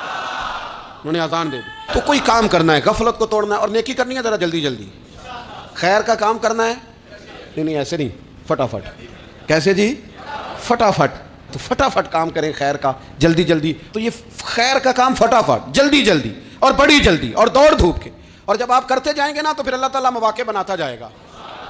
انہوں نے اذان دے دی. تو کوئی کام کرنا ہے، غفلت کو توڑنا ہے اور نیکی کرنی ہے، ذرا جلدی جلدی خیر کا کام کرنا ہے. نہیں ایسے نہیں، فٹافٹ. کیسے جی؟ فٹافٹ. تو فٹافٹ کام کریں خیر کا، جلدی جلدی. تو یہ خیر کا کام فٹافٹ، جلدی جلدی اور بڑی جلدی اور دوڑ دھوپ کے. اور جب آپ کرتے جائیں گے نا تو پھر اللہ تعالیٰ مواقع بناتا جائے گا.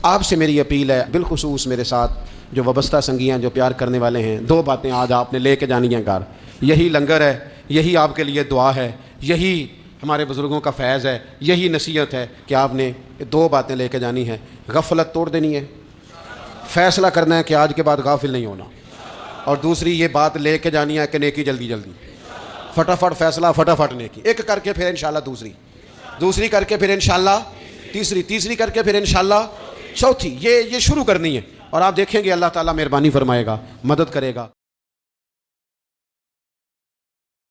آپ سے میری اپیل ہے، بالخصوص میرے ساتھ جو وابستہ سنگی ہیں، جو پیار کرنے والے ہیں، دو باتیں آج آپ نے لے کے جانی ہیں گھر. یہی لنگر ہے، یہی آپ کے لیے دعا ہے، یہی ہمارے بزرگوں کا فیض ہے، یہی نصیحت ہے کہ آپ نے دو باتیں لے کے جانی ہیں. غفلت توڑ دینی ہے، فیصلہ کرنا ہے کہ آج کے بعد غافل نہیں ہونا، اور دوسری یہ بات لے کے جانی ہے کہ نیکی جلدی جلدی، فٹافٹ فیصلہ، فٹافٹ نیکی. ایک کر کے پھر انشاءاللہ دوسری کر کے پھر انشاءاللہ تیسری کر کے پھر انشاءاللہ چوتھی. یہ شروع کرنی ہے، اور آپ دیکھیں گے اللہ تعالیٰ مہربانی فرمائے گا، مدد کرے گا.